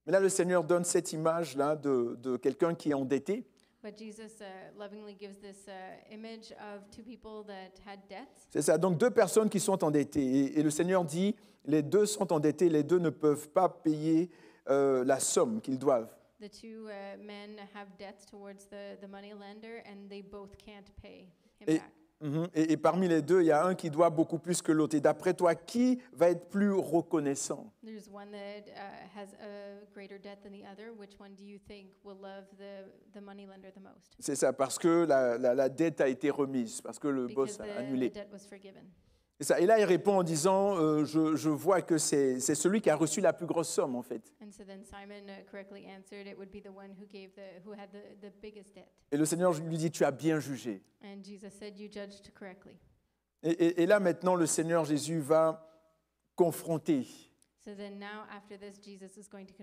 Speaker 1: Mais là, le Seigneur donne cette image-là de quelqu'un qui est endetté.
Speaker 2: But Jesus lovingly gives this image of two people that had debts.
Speaker 1: C'est ça, donc 2 personnes qui sont endettées. Et le Seigneur dit, les 2 sont endettés, les 2 ne peuvent pas payer la somme qu'ils doivent.
Speaker 2: The two men have debts towards the money lender, and they both can't pay him
Speaker 1: Et,
Speaker 2: back.
Speaker 1: et parmi les 2, il y a un qui doit beaucoup plus que l'autre. Et d'après toi, qui va être plus reconnaissant?
Speaker 2: There's one that has a greater debt than the other. Which one do you think will love the money lender the most?
Speaker 1: C'est ça, parce que la dette a été remise, parce que le
Speaker 2: Because
Speaker 1: boss a annulé.
Speaker 2: the debt was forgiven.
Speaker 1: C'est ça. Et là, il répond en disant, je vois que c'est celui qui a reçu la plus grosse somme, en fait.
Speaker 2: And so then Simon correctly answered, it would be the one who had the biggest debt.
Speaker 1: Et le Seigneur lui dit, tu as bien jugé.
Speaker 2: And Jesus said, you judged correctly.
Speaker 1: Et là, maintenant, le Seigneur Jésus va confronter
Speaker 2: So then now after this, Jesus is going to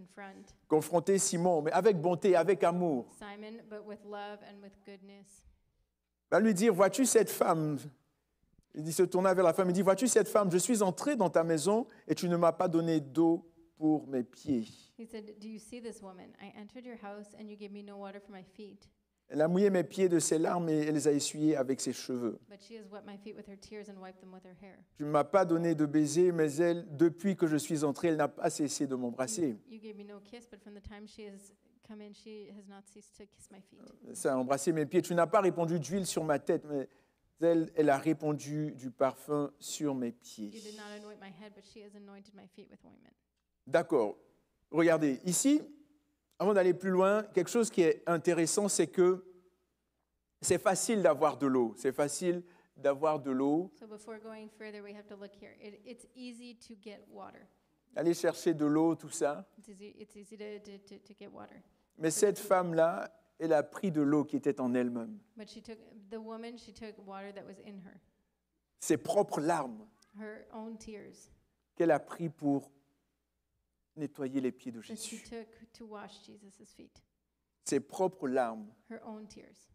Speaker 1: confronter Simon, mais avec bonté, avec amour.
Speaker 2: Simon, but with love and with goodness.
Speaker 1: Il va lui dire, vois-tu cette femme? Il se tourna vers la femme, il dit, vois-tu cette femme? Je suis entré dans ta maison et tu ne m'as pas donné d'eau pour mes pieds.
Speaker 2: He said, do you see this woman? I entered your house and you gave me no water for my feet.
Speaker 1: Elle a mouillé mes pieds de ses larmes et elle les a essuyés avec ses cheveux.
Speaker 2: But she has wet my feet with her tears and wiped them with her hair.
Speaker 1: Tu ne m'as pas donné de baiser, mais elle, depuis que je suis entré, elle n'a pas cessé de m'embrasser.
Speaker 2: You gave me no kiss, but from the time she has come in, she has not ceased to kiss my feet.
Speaker 1: Ça a embrassé mes pieds. Tu n'as pas répandu d'huile sur ma tête, mais elle a répandu du parfum sur mes pieds.
Speaker 2: You did not anoint my head, but she has anointed my feet with ointment.
Speaker 1: D'accord. Regardez, ici, avant d'aller plus loin, quelque chose qui est intéressant, c'est que c'est facile d'avoir de l'eau. C'est facile d'avoir de l'eau.
Speaker 2: So before going further, we have to look here. It's easy to get water.
Speaker 1: Aller chercher de l'eau, tout ça.
Speaker 2: It's easy to get water.
Speaker 1: Mais cette femme-là, elle a pris de l'eau qui était en elle-même.
Speaker 2: But she took water that was in her,
Speaker 1: Ses propres larmes
Speaker 2: her own tears
Speaker 1: qu'elle a pris pour nettoyer les pieds de
Speaker 2: that she
Speaker 1: Jésus.
Speaker 2: took to wash Jesus' feet,
Speaker 1: Ses propres larmes.
Speaker 2: her own tears.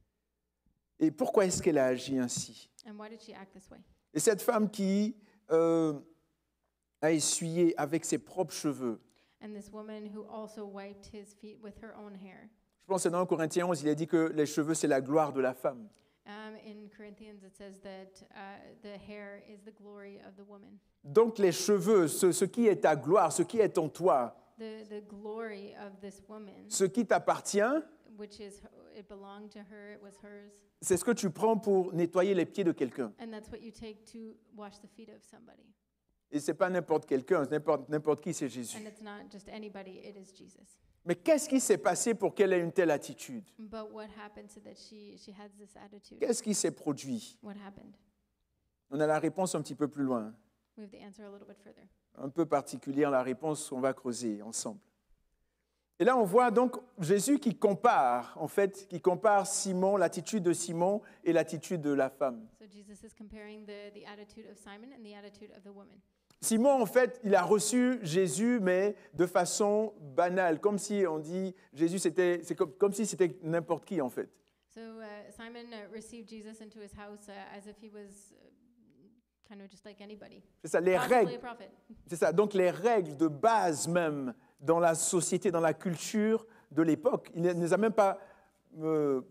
Speaker 1: Et pourquoi est-ce qu'elle a agi ainsi?
Speaker 2: And why did she act this way?
Speaker 1: Et cette femme qui a essuyé avec ses propres cheveux.
Speaker 2: And this woman who also wiped his feet with her own hair.
Speaker 1: Je pense que dans 1 Corinthiens 11, il a dit que les cheveux, c'est la gloire de la femme.
Speaker 2: In Corinthians, it says that the hair is the glory of the woman.
Speaker 1: Donc les cheveux, ce qui est ta gloire, ce qui est en toi,
Speaker 2: The glory of this woman,
Speaker 1: ce qui t'appartient,
Speaker 2: which is it belonged to her, it was hers,
Speaker 1: c'est ce que tu prends pour nettoyer les pieds de quelqu'un.
Speaker 2: and that's what you take to wash the feet of somebody.
Speaker 1: Et ce n'est pas n'importe quelqu'un, n'importe qui, c'est Jésus.
Speaker 2: And it's not just anybody, it is Jesus.
Speaker 1: Mais qu'est-ce qui s'est passé pour qu'elle ait une telle attitude?
Speaker 2: But what happened so that she has this attitude?
Speaker 1: Qu'est-ce qui s'est produit?
Speaker 2: What happened?
Speaker 1: On a la réponse un petit peu plus loin.
Speaker 2: We have the answer a little bit further.
Speaker 1: Un peu particulière, la réponse, on va creuser ensemble. Et là, on voit donc Jésus qui compare Simon, l'attitude de Simon et l'attitude de la femme.
Speaker 2: So Jesus is comparing the attitude of Simon and the attitude of the woman.
Speaker 1: Simon, en fait, il a reçu Jésus, mais de façon banale, comme si on dit Jésus, c'est comme si c'était n'importe qui, en fait.
Speaker 2: So Simon received Jesus into his house as if he was kind of just like anybody.
Speaker 1: C'est ça, les
Speaker 2: Possibly
Speaker 1: règles.
Speaker 2: a prophet.
Speaker 1: C'est ça, donc les règles de base même dans la société, dans la culture de l'époque, il ne les a même pas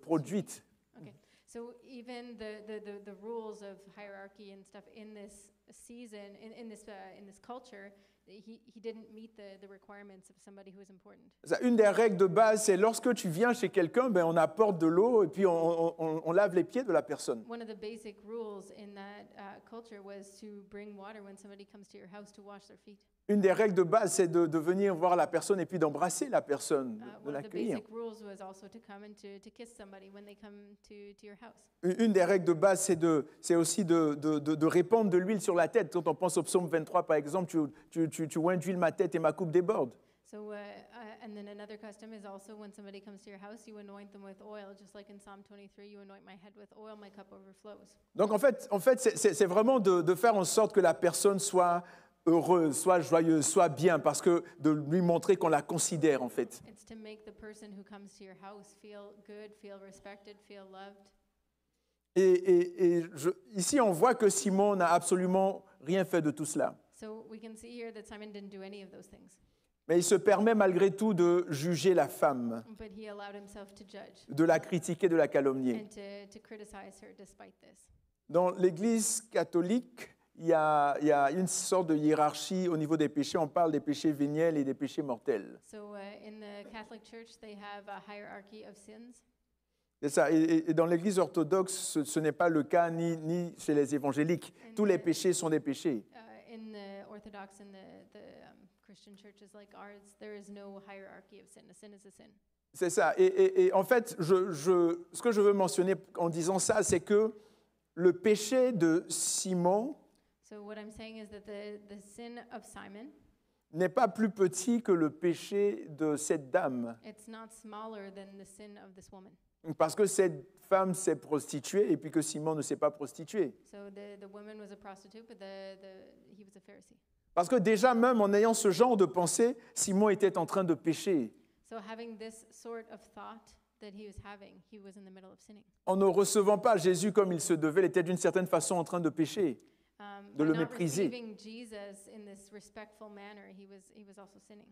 Speaker 1: produites.
Speaker 2: Okay. So even the rules of hierarchy and stuff in this season, in this culture, he didn't meet the requirements of somebody who is important.
Speaker 1: Ça, une des règles de base, c'est lorsque tu viens chez quelqu'un, ben, on apporte de l'eau et puis on lave les pieds de la personne.
Speaker 2: One of the basic rules in that culture was to bring water when somebody comes to your house to wash their feet.
Speaker 1: Une des règles de base, c'est de venir voir la personne et puis d'embrasser la personne, de
Speaker 2: One of the
Speaker 1: l'accueillir.
Speaker 2: basic rules was also to come and to kiss somebody when they come to your house.
Speaker 1: Une des règles de base, c'est aussi de répandre de l'huile sur la tête. Quand on pense au psaume 23, par exemple, tu oins d'huile ma tête et ma coupe déborde.
Speaker 2: So, and then another custom is also when somebody comes to your house, you anoint them with oil, just like in Psalm 23, you anoint my head with oil, my cup overflows.
Speaker 1: Donc en fait c'est vraiment de faire en sorte que la personne soit heureuse, soit joyeuse, soit bien, parce que de lui montrer qu'on la considère en fait.
Speaker 2: It's to make the person who comes to your house feel good, feel respected, feel loved.
Speaker 1: Ici, on voit que Simon n'a absolument rien fait de tout cela.
Speaker 2: So we can see here that Simon didn't do any of those things,
Speaker 1: Mais il se permet malgré tout de juger la femme,
Speaker 2: but he allowed himself to judge
Speaker 1: de la critiquer, de la calomnier.
Speaker 2: and to criticize her despite this.
Speaker 1: Dans l'Église catholique, il y a une sorte de hiérarchie au niveau des péchés. On parle des péchés véniels et des péchés mortels.
Speaker 2: So in the Catholic Church, they have a hierarchy of sins.
Speaker 1: C'est ça. Et dans l'Église orthodoxe, ce n'est pas le cas ni chez les évangéliques. Tous les péchés sont des péchés.
Speaker 2: In the Orthodox and the Christian churches like ours, there is no hierarchy of sin. A sin is a sin.
Speaker 1: C'est ça. Et en fait, ce que je veux mentionner en disant ça, c'est que le péché de Simon
Speaker 2: So what I'm saying is that the sin of Simon,
Speaker 1: n'est pas plus petit que le péché de cette dame.
Speaker 2: it's not smaller than the sin of this woman.
Speaker 1: Parce que cette femme s'est prostituée et puis que Simon ne s'est pas prostitué.
Speaker 2: So the woman was a prostitute, but he was a Pharisee.
Speaker 1: Parce que déjà, même en ayant ce genre de pensée, Simon était en train de pécher.
Speaker 2: So having this sort of thought that he was having, he was in the middle of sinning.
Speaker 1: En ne recevant pas Jésus comme il se devait, il était d'une certaine façon en train de pécher. De
Speaker 2: By
Speaker 1: le
Speaker 2: not
Speaker 1: mépriser.
Speaker 2: receiving Jesus in this respectful manner, he was also sinning.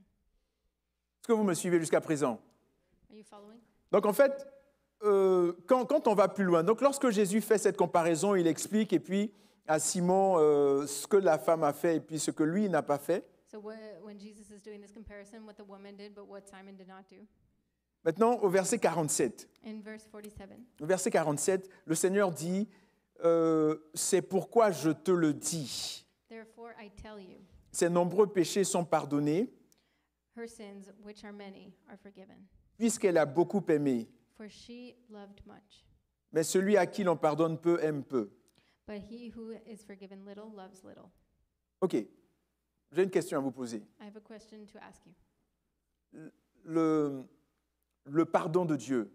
Speaker 1: Est-ce que vous me suivez jusqu'à présent?
Speaker 2: Are you following?
Speaker 1: Donc en fait, quand on va plus loin, donc lorsque Jésus fait cette comparaison, il explique et puis à Simon ce que la femme a fait et puis ce que lui n'a pas fait.
Speaker 2: So when Jesus is doing this comparison, what the woman did, but what Simon did not do.
Speaker 1: Maintenant, au verset 47.
Speaker 2: In verse 47,
Speaker 1: Au verset 47, le Seigneur dit, c'est pourquoi je te le dis.
Speaker 2: therefore I tell you,
Speaker 1: Ses nombreux péchés sont pardonnés,
Speaker 2: her sins, which are many, are forgiven.
Speaker 1: puisqu'elle a beaucoup aimé.
Speaker 2: For she loved much.
Speaker 1: Mais celui à qui l'on pardonne peu aime peu.
Speaker 2: But he who is forgiven little loves little.
Speaker 1: Ok, j'ai une question à vous poser.
Speaker 2: I have a question to ask you.
Speaker 1: Le pardon de Dieu,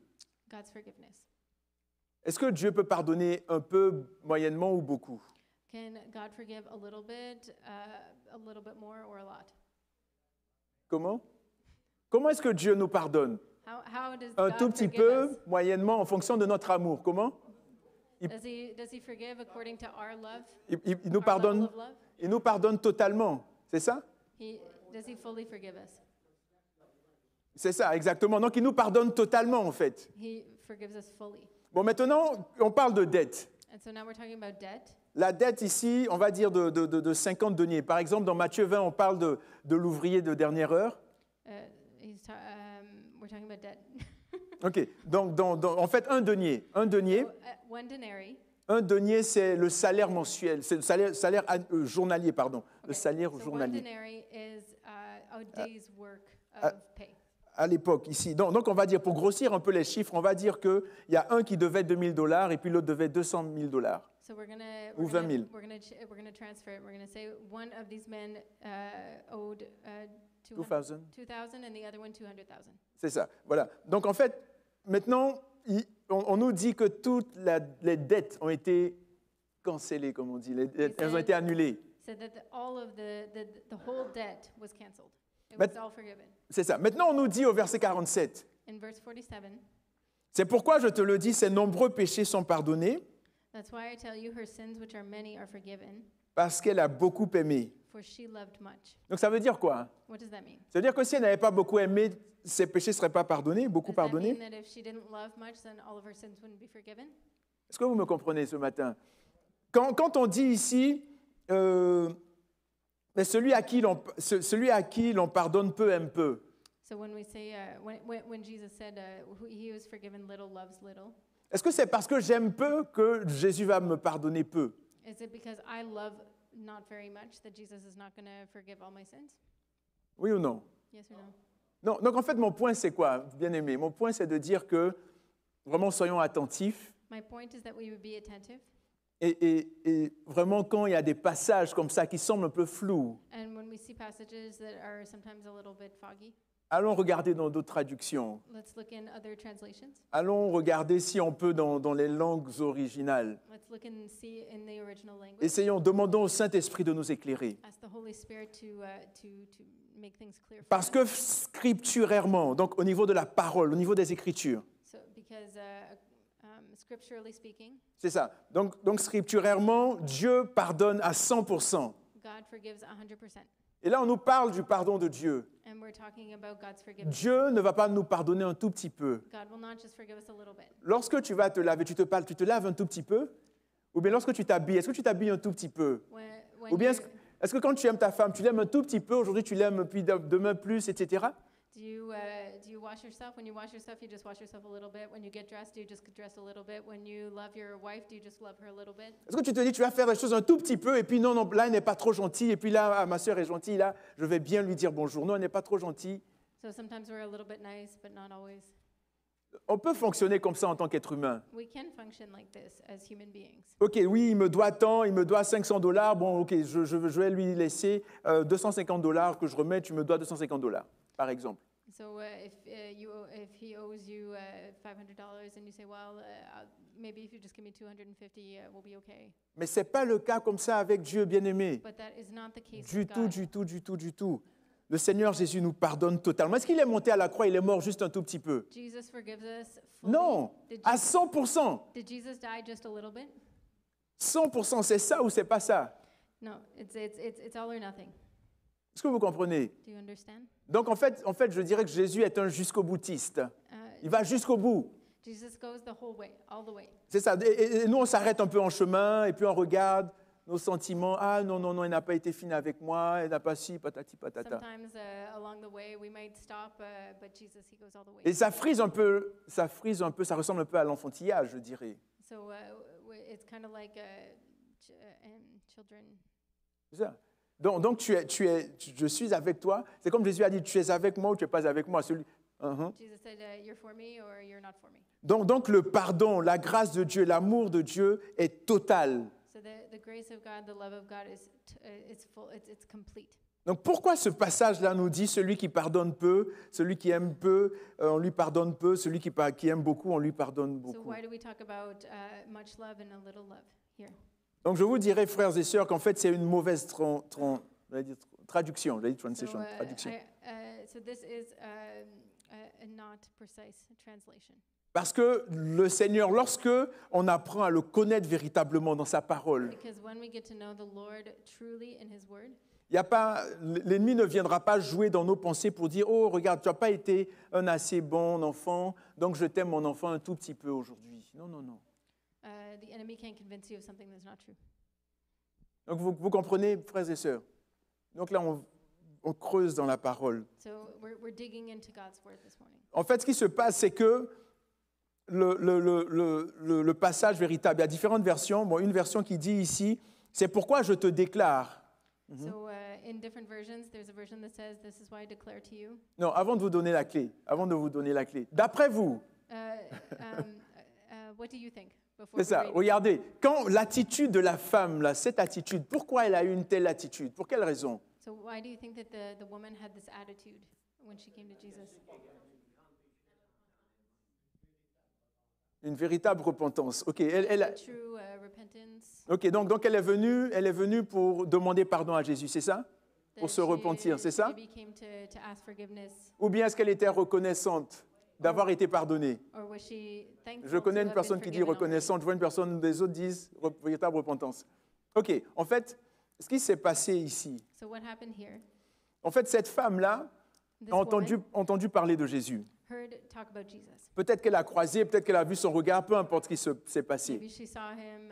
Speaker 2: God's forgiveness.
Speaker 1: est-ce que Dieu peut pardonner un peu, moyennement ou beaucoup?
Speaker 2: Can God forgive a little bit more, or a lot?
Speaker 1: Comment? Comment est-ce que Dieu nous pardonne?
Speaker 2: How does
Speaker 1: Un
Speaker 2: God
Speaker 1: tout petit
Speaker 2: forgive
Speaker 1: peu,
Speaker 2: us?
Speaker 1: moyennement, en fonction de notre amour. Comment?
Speaker 2: Does he forgive according to our love?
Speaker 1: Il nous
Speaker 2: Our level
Speaker 1: pardonne,
Speaker 2: of love?
Speaker 1: il nous pardonne totalement, c'est ça?
Speaker 2: Does he fully forgive us?
Speaker 1: C'est ça, exactement. Donc il nous pardonne totalement, en fait.
Speaker 2: He forgives us fully.
Speaker 1: Bon, maintenant, on parle de dette.
Speaker 2: And so now we're talking about debt.
Speaker 1: La dette ici, on va dire de 50 deniers. Par exemple, dans Matthieu 20, on parle de l'ouvrier de dernière heure.
Speaker 2: We're talking about debt.
Speaker 1: OK. Donc, en fait, un denier. Un denier,
Speaker 2: One denarii.
Speaker 1: un denier, c'est le salaire mensuel, c'est le salaire journalier, pardon. Le salaire
Speaker 2: So one
Speaker 1: journalier.
Speaker 2: denarii is a day's work of pay.
Speaker 1: À l'époque, ici. Donc, on va dire, pour grossir un peu les chiffres, on va dire qu'il y a un qui devait $2,000 et puis l'autre devait $200,000.
Speaker 2: So we're gonna
Speaker 1: Ou 20 000.
Speaker 2: we're gonna transfer it. We're gonna say one of these men owed
Speaker 1: 2,000.
Speaker 2: 2,000 and the other one 200,000.
Speaker 1: C'est ça, voilà. Donc, en fait, maintenant, on nous dit que toutes les dettes ont été cancellées, comme on dit. Elles ont été annulées.
Speaker 2: Said that all of the whole debt was canceled. It
Speaker 1: But-
Speaker 2: was all forgiven.
Speaker 1: C'est ça. Maintenant, on nous dit au verset 47,
Speaker 2: In verse 47,
Speaker 1: c'est pourquoi je te le dis, ses nombreux péchés sont pardonnés,
Speaker 2: that's why I tell you her sins, which are many, are forgiven,
Speaker 1: parce qu'elle a beaucoup aimé.
Speaker 2: for she loved much.
Speaker 1: Donc, ça veut dire quoi?
Speaker 2: What does that mean?
Speaker 1: Ça veut dire que si elle n'avait pas beaucoup aimé, ses péchés ne seraient pas pardonnés, beaucoup
Speaker 2: Does that mean
Speaker 1: pardonnés?
Speaker 2: that if she didn't love much, then all of her sins wouldn't be forgiven?
Speaker 1: Est-ce que vous me comprenez ce matin? Quand on dit ici, mais celui à qui l'on pardonne peu aime peu,
Speaker 2: So when we say, when Jesus said, he who is forgiven little loves little,
Speaker 1: est-ce que c'est parce que j'aime peu que Jésus va me pardonner peu?
Speaker 2: is it because I love not very much that Jesus is not going to forgive all my sins?
Speaker 1: Oui ou non?
Speaker 2: Yes or no?
Speaker 1: Non. Donc en fait, mon point, c'est quoi, bien-aimé? Mon point, c'est de dire que vraiment soyons attentifs
Speaker 2: My point is that we would be attentive,
Speaker 1: et vraiment quand il y a des passages comme ça qui semblent un peu flous,
Speaker 2: and when we see passages that are sometimes a little bit foggy,
Speaker 1: Allons regarder dans d'autres traductions.
Speaker 2: Let's look in other translations.
Speaker 1: Allons regarder si on peut dans les langues originales.
Speaker 2: Let's look and see in the original language.
Speaker 1: Essayons, demandons au Saint-Esprit de nous éclairer.
Speaker 2: Ask the Holy Spirit to make things clear for
Speaker 1: Parce
Speaker 2: us.
Speaker 1: que scripturairement, donc au niveau de la parole, au niveau des Écritures,
Speaker 2: So, because scripturally speaking,
Speaker 1: c'est ça. Donc scripturairement, Dieu pardonne à 100%.
Speaker 2: God forgives 100%.
Speaker 1: Et là, on nous parle du pardon de Dieu.
Speaker 2: And we're talking about God's forgiveness.
Speaker 1: Dieu ne va pas nous pardonner un tout petit peu.
Speaker 2: God will not just forgive us a little bit.
Speaker 1: Lorsque tu vas te laver, tu te laves un tout petit peu? Ou bien lorsque tu t'habilles, est-ce que tu t'habilles un tout petit peu?
Speaker 2: When
Speaker 1: Ou bien
Speaker 2: you-
Speaker 1: est-ce que quand tu aimes ta femme, tu l'aimes un tout petit peu, aujourd'hui tu l'aimes, puis demain plus, etc.?
Speaker 2: do you wash yourself? When you wash yourself, you just wash yourself a little bit. When you get dressed, do you just get dressed a little bit? When you love your wife, do you just love her a little bit?
Speaker 1: Est-ce que tu te dis, tu vas faire les choses un tout petit peu, et puis non, là, elle n'est pas trop gentille, et puis là, ah, ma sœur est gentille, là, je vais bien lui dire bonjour. Non, elle n'est pas trop gentille.
Speaker 2: So sometimes we're a little bit nice, but not always.
Speaker 1: On peut fonctionner comme ça en tant qu'être humain.
Speaker 2: We can function like this as human beings.
Speaker 1: OK, oui, il me doit tant, il me doit $500. Bon, OK, je vais lui laisser $250 que je remets, tu me dois $250, par exemple.
Speaker 2: So if he owes you $500 and you say, well, maybe if you just give me 250, we'll be okay.
Speaker 1: Mais ce n'est pas le cas comme ça avec Dieu, bien-aimé.
Speaker 2: But that is not the case
Speaker 1: Du
Speaker 2: with
Speaker 1: tout,
Speaker 2: God.
Speaker 1: du tout, du tout, du tout. Le Seigneur Jésus nous pardonne totalement. Est-ce qu'il est monté à la croix, il est mort juste un tout petit peu?
Speaker 2: Jesus forgives us fully.
Speaker 1: Non,
Speaker 2: Did
Speaker 1: à
Speaker 2: Jesus,
Speaker 1: 100%.
Speaker 2: did Jesus die just a little bit?
Speaker 1: 100%, c'est ça ou c'est pas ça?
Speaker 2: No, it's all or nothing.
Speaker 1: Est-ce que vous comprenez?
Speaker 2: Do you understand?
Speaker 1: Donc en fait, je dirais que Jésus est un jusqu'au-boutiste. Il va jusqu'au bout.
Speaker 2: Jesus goes the whole way, all the way.
Speaker 1: C'est ça. Et nous, on s'arrête un peu en chemin et puis on regarde nos sentiments. Ah non, non, non, il n'a pas été fine avec moi, il n'a pas si, patati, patata.
Speaker 2: Sometimes along the way we might stop, but Jesus, he goes all the way.
Speaker 1: Et ça frise un peu, ça ressemble un peu à l'enfantillage, je dirais.
Speaker 2: So it's kind of like children.
Speaker 1: C'est ça. Donc je suis avec toi. C'est comme Jésus a dit, tu es avec moi ou tu n'es pas avec moi.
Speaker 2: Jesus said, you're for me or you're not for me.
Speaker 1: Donc le pardon, la grâce de Dieu, l'amour de Dieu est total.
Speaker 2: So the grace of God, the love of God is it's full, it's complete.
Speaker 1: Donc pourquoi ce passage-là nous dit celui qui pardonne peu, celui qui aime peu, on lui pardonne peu, celui qui aime beaucoup, on lui pardonne
Speaker 2: So
Speaker 1: beaucoup.
Speaker 2: why do we talk about much love and a little love here?
Speaker 1: Donc je vous dirais, frères et sœurs, qu'en fait c'est une mauvaise traduction. Translation,
Speaker 2: So,
Speaker 1: traduction.
Speaker 2: so this is a not precise translation.
Speaker 1: Parce que le Seigneur, lorsque on apprend à le connaître véritablement dans sa parole,
Speaker 2: Because when we get to know the Lord truly in His Word,
Speaker 1: l'ennemi ne viendra pas jouer dans nos pensées pour dire « Oh, regarde, tu n'as pas été un assez bon enfant, donc je t'aime mon enfant un tout petit peu aujourd'hui. » Non, non, non.
Speaker 2: the enemy can't convince you of something that's not true.
Speaker 1: Donc vous comprenez, frères et sœurs? Donc là, on creuse dans la parole.
Speaker 2: So we're digging into God's Word this morning.
Speaker 1: En fait, ce qui se passe, c'est que le passage véritable, il y a différentes versions. Bon, une version qui dit ici, c'est pourquoi je te déclare.
Speaker 2: So in different versions, there's a version that says, "This is why I declare to you."
Speaker 1: Non, avant de vous donner la clé, d'après vous,
Speaker 2: What do you think? Before
Speaker 1: c'est ça,
Speaker 2: we read?
Speaker 1: regardez, quand l'attitude de la femme, là, cette attitude, pourquoi elle a eu une telle attitude? Pour quelle raison?
Speaker 2: So why do you think that the woman had this attitude when she came to Jesus?
Speaker 1: Une véritable repentance. Ok,
Speaker 2: True repentance.
Speaker 1: ok, donc elle est venue pour demander pardon à Jésus, c'est ça? Pour se repentir, c'est ça?
Speaker 2: Maybe came to ask forgiveness,
Speaker 1: Ou bien est-ce qu'elle était reconnaissante d'avoir été pardonnée?
Speaker 2: or was she thankful
Speaker 1: Je connais
Speaker 2: to
Speaker 1: une
Speaker 2: have
Speaker 1: personne
Speaker 2: been
Speaker 1: qui dit
Speaker 2: forgiven already?
Speaker 1: reconnaissante, je vois une personne, des autres disent véritable repentance. Ok, en fait, ce qui s'est passé ici,
Speaker 2: So what happened here?
Speaker 1: en fait, cette femme-là
Speaker 2: This
Speaker 1: a entendu parler de Jésus.
Speaker 2: woman heard talk about Jesus.
Speaker 1: Peut-être qu'elle a croisé, peut-être qu'elle a vu son regard, peu importe ce qui s'est passé.
Speaker 2: Maybe she saw him,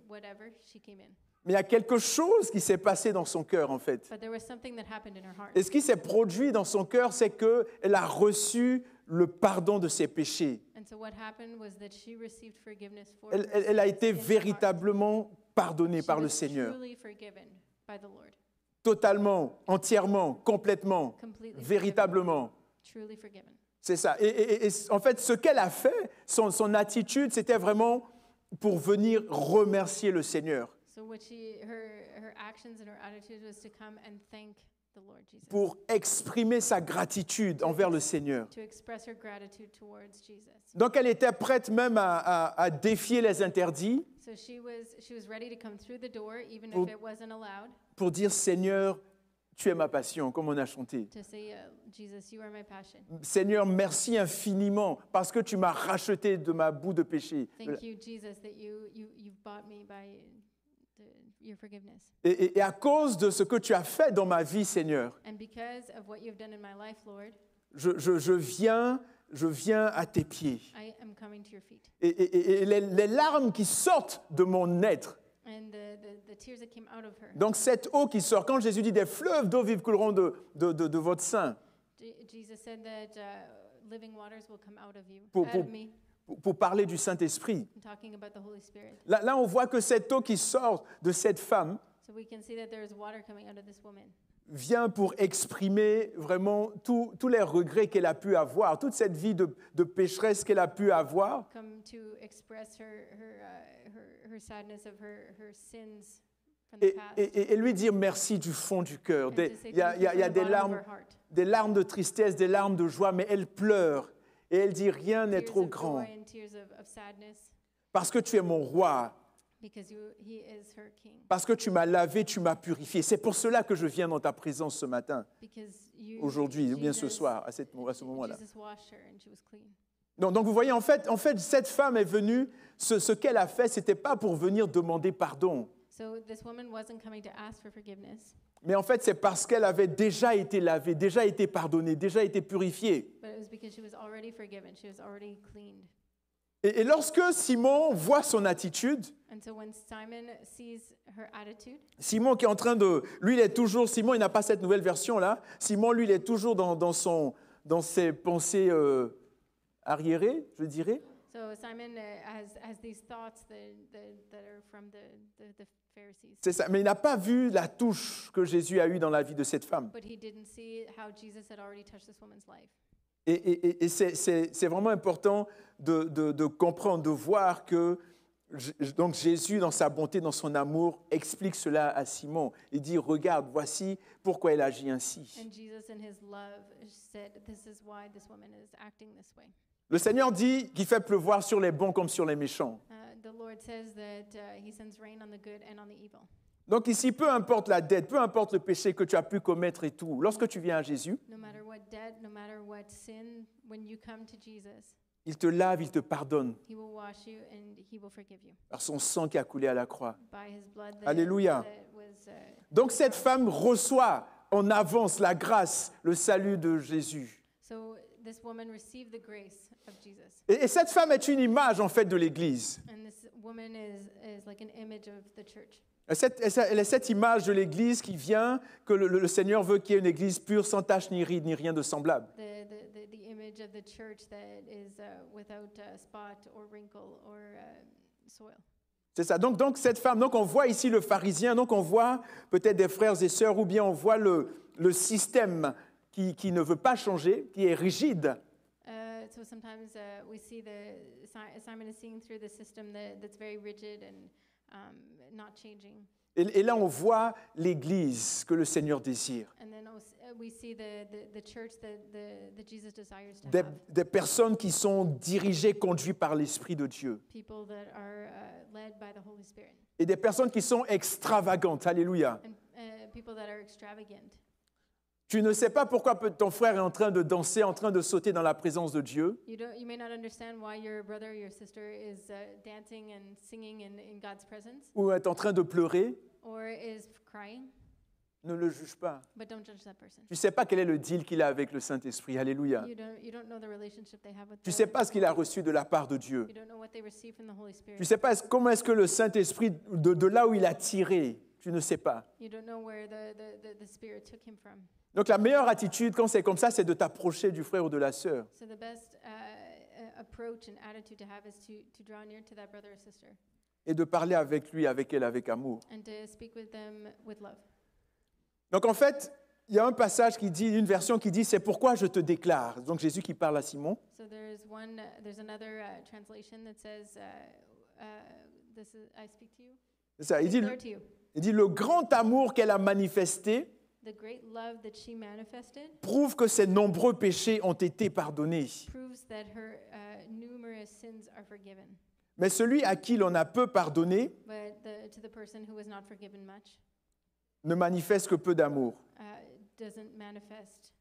Speaker 2: whatever, she came in.
Speaker 1: Mais il y a quelque chose qui s'est passé dans son cœur, en fait.
Speaker 2: But there was something that happened in her heart.
Speaker 1: Et ce qui s'est produit dans son cœur, c'est qu'elle a reçu le pardon de ses péchés.
Speaker 2: And so what happened was that she received forgiveness for
Speaker 1: Elle a
Speaker 2: her
Speaker 1: été
Speaker 2: sins in her heart.
Speaker 1: véritablement pardonnée
Speaker 2: She
Speaker 1: par le
Speaker 2: was
Speaker 1: Seigneur.
Speaker 2: truly forgiven by the Lord.
Speaker 1: Totalement, entièrement, complètement,
Speaker 2: Completely
Speaker 1: véritablement.
Speaker 2: Truly forgiven.
Speaker 1: C'est ça. Et en fait, ce qu'elle a fait, son attitude, c'était vraiment pour venir remercier le Seigneur.
Speaker 2: So what her actions and her attitude was to come and thank the Lord Jesus,
Speaker 1: pour exprimer sa gratitude envers le Seigneur.
Speaker 2: to express her gratitude towards Jesus.
Speaker 1: Donc elle était prête même à défier les interdits
Speaker 2: So she was ready to come through the door, even
Speaker 1: Pour-
Speaker 2: if it wasn't allowed,
Speaker 1: pour dire « Seigneur, tu es ma passion », comme on a chanté.
Speaker 2: to say, Jesus, you are my passion.
Speaker 1: Seigneur, merci infiniment parce que tu m'as racheté de ma boue de péché.
Speaker 2: Thank you, Jesus, that you've bought me by your forgiveness.
Speaker 1: Et à cause de ce que tu as fait dans ma vie, Seigneur,
Speaker 2: And because of what you've done in my life, Lord,
Speaker 1: je viens à tes pieds.
Speaker 2: I am coming to your feet.
Speaker 1: Et les larmes qui sortent de mon être,
Speaker 2: And the tears that came out of her.
Speaker 1: donc cette eau qui sort, quand Jésus dit des fleuves d'eau vive couleront de votre sein,
Speaker 2: Jesus said that living waters will come out of you,
Speaker 1: Pour-
Speaker 2: out
Speaker 1: pour-
Speaker 2: of me.
Speaker 1: pour parler du Saint-Esprit.
Speaker 2: I'm talking about the Holy Spirit.
Speaker 1: Là, on voit que cette eau qui sort de cette femme
Speaker 2: So we can see that there is water coming out of this woman.
Speaker 1: vient pour exprimer vraiment tous les regrets qu'elle a pu avoir, toute cette vie de pécheresse qu'elle a pu avoir.
Speaker 2: Come to express her sadness of her sins from the
Speaker 1: Et,
Speaker 2: past.
Speaker 1: et lui dire merci du fond du cœur.
Speaker 2: And
Speaker 1: Des-
Speaker 2: to say
Speaker 1: Il y a,
Speaker 2: thank
Speaker 1: il y a-
Speaker 2: you
Speaker 1: il y a
Speaker 2: from the
Speaker 1: des
Speaker 2: bottom of
Speaker 1: larmes,
Speaker 2: her heart.
Speaker 1: des larmes de tristesse, des larmes de joie, mais elle pleure et elle dit rien n'est
Speaker 2: Tears
Speaker 1: trop
Speaker 2: of
Speaker 1: grand
Speaker 2: joy and tears of sadness,
Speaker 1: parce que tu es mon roi,
Speaker 2: because he is her king.
Speaker 1: parce que tu m'as lavé, tu m'as purifié. C'est pour cela que je viens dans ta présence ce matin,
Speaker 2: Because you,
Speaker 1: aujourd'hui, ou bien ce
Speaker 2: Jesus-
Speaker 1: soir, à ce moment-là.
Speaker 2: Jesus washed her and she was clean.
Speaker 1: Donc vous voyez, en fait, cette femme est venue, ce qu'elle a fait, ce n'était pas pour venir demander pardon,
Speaker 2: So this woman wasn't coming to ask for forgiveness,
Speaker 1: mais en fait, c'est parce qu'elle avait déjà été lavée, déjà été pardonnée, déjà été purifiée.
Speaker 2: but it was because she was already forgiven. She was already cleaned.
Speaker 1: Et lorsque Simon voit son attitude,
Speaker 2: And so when Simon sees her attitude,
Speaker 1: Simon qui est en train de... Lui, il est toujours... Simon, il n'a pas cette nouvelle version-là. Simon, lui, il est toujours dans ses pensées arriérées, je dirais.
Speaker 2: so Simon has these thoughts that are from the Pharisees.
Speaker 1: C'est ça. Mais il n'a pas vu la touche que Jésus a eue dans la vie de cette femme.
Speaker 2: But he didn't see how Jesus had already touched this woman's life.
Speaker 1: Et c'est vraiment important de comprendre, de voir que donc Jésus, dans sa bonté, dans son amour, explique cela à Simon. Il dit, regarde, voici pourquoi elle agit ainsi.
Speaker 2: And Jesus in his love said, this is why this woman is acting this way.
Speaker 1: Le Seigneur dit qu'il fait pleuvoir sur les bons comme sur les méchants.
Speaker 2: The Lord says that he sends rain on the good and on the evil.
Speaker 1: Donc ici, peu importe la dette, peu importe le péché que tu as pu commettre et tout, lorsque tu viens à Jésus,
Speaker 2: No matter what debt, no matter what sin, when you come to Jesus,
Speaker 1: il te lave, il te pardonne
Speaker 2: he will wash you and he will forgive you
Speaker 1: par son sang qui a coulé à la croix.
Speaker 2: by his blood that,
Speaker 1: Alléluia.
Speaker 2: that was
Speaker 1: Donc cette femme reçoit en avance la grâce, le salut de Jésus.
Speaker 2: so this woman received the grace of Jesus.
Speaker 1: Et cette femme est une image en fait de l'Église.
Speaker 2: And this woman is like an image of the church.
Speaker 1: Elle est cette image de l'Église qui vient, que le Seigneur veut qu'il y ait une Église pure, sans tache ni ride, ni rien de semblable.
Speaker 2: The image of the church that is without spot or wrinkle or soil.
Speaker 1: C'est ça. Donc cette femme, donc on voit ici le pharisien, donc on voit peut-être des frères et sœurs, ou bien on voit le système qui ne veut pas changer, qui est rigide.
Speaker 2: So sometimes we see Simon is seeing through the system that's very rigid and not changing.
Speaker 1: Et là, on voit l'Église que le Seigneur désire.
Speaker 2: And then we see the church that Jesus desires to
Speaker 1: Des,
Speaker 2: have.
Speaker 1: des personnes qui sont dirigées, conduites par l'Esprit de Dieu.
Speaker 2: People that are led by the Holy Spirit.
Speaker 1: Et des personnes qui sont extravagantes. Alléluia.
Speaker 2: And people that are extravagant.
Speaker 1: Tu ne sais pas pourquoi ton frère est en train de danser, en train de sauter dans la présence de Dieu.
Speaker 2: You may not understand why your brother or your sister is dancing and singing in God's presence
Speaker 1: Ou est en train de pleurer.
Speaker 2: or is crying,
Speaker 1: Ne le juge pas.
Speaker 2: but don't judge that person.
Speaker 1: Tu ne sais pas quel est le deal qu'il a avec le Saint-Esprit. Alléluia.
Speaker 2: You don't know the relationship they have with
Speaker 1: Tu ne
Speaker 2: the
Speaker 1: sais pas ce qu'il a reçu de la part de Dieu.
Speaker 2: You don't know what they receive from the Holy Spirit.
Speaker 1: Tu ne sais pas comment est-ce que le Saint-Esprit, de là où il a tiré, tu ne sais pas.
Speaker 2: You don't know where the Spirit took him from.
Speaker 1: Donc la meilleure attitude quand c'est comme ça, c'est de t'approcher du frère ou de la sœur
Speaker 2: So the best approach and attitude to have is to draw near to that brother or sister
Speaker 1: et de parler avec lui, avec elle, avec amour.
Speaker 2: and to speak with them with love.
Speaker 1: Donc en fait, il y a un passage qui dit, une version qui dit, c'est pourquoi je te déclare. Donc Jésus qui parle à Simon.
Speaker 2: So there's another translation that says, I speak to you.
Speaker 1: C'est ça,
Speaker 2: I declare to you.
Speaker 1: il dit, le grand amour qu'elle a manifesté,
Speaker 2: the great love that she manifested
Speaker 1: prouve que ses nombreux péchés ont été pardonnés.
Speaker 2: proves that her numerous sins are forgiven.
Speaker 1: Mais celui à qui l'on a peu pardonné
Speaker 2: But to the person who was not forgiven much,
Speaker 1: ne manifeste que peu d'amour.
Speaker 2: doesn't manifest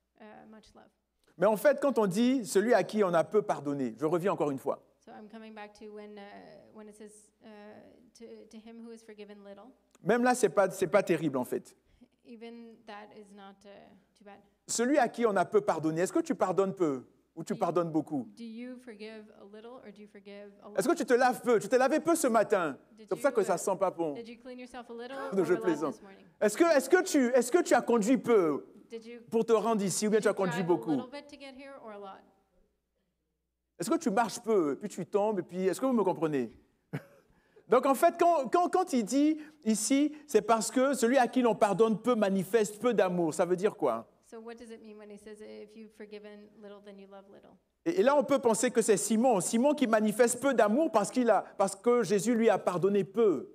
Speaker 2: much love.
Speaker 1: Mais en fait, quand on dit celui à qui on a peu pardonné, je reviens encore une fois.
Speaker 2: So I'm coming back to when it says to him who is forgiven little.
Speaker 1: Même là, c'est pas terrible en fait.
Speaker 2: Even that is not too bad.
Speaker 1: Celui à qui on a peu pardonné, est-ce que tu pardonnes peu ou tu pardonnes beaucoup?
Speaker 2: Do you forgive a little or do you forgive a lot?
Speaker 1: Est-ce que tu te laves peu? Tu t'es lavé peu ce matin. C'est pour ça que ça sent pas bon.
Speaker 2: Did you clean yourself a little
Speaker 1: Je
Speaker 2: or a lot
Speaker 1: plaisante.
Speaker 2: this morning?
Speaker 1: Est-ce que tu as conduit peu
Speaker 2: Did you
Speaker 1: pour te rendre ici ou bien tu as conduit
Speaker 2: drive a
Speaker 1: beaucoup?
Speaker 2: little bit to get here or a lot?
Speaker 1: Est-ce que tu marches peu, puis tu tombes, et puis est-ce que vous me comprenez? Donc en fait, quand il dit ici, c'est parce que celui à qui l'on pardonne peu manifeste peu d'amour. Ça veut dire quoi?
Speaker 2: So what does it mean when he says if you've forgiven little then you love little?
Speaker 1: Et là, on peut penser que c'est Simon qui manifeste peu d'amour parce que Jésus lui a pardonné peu.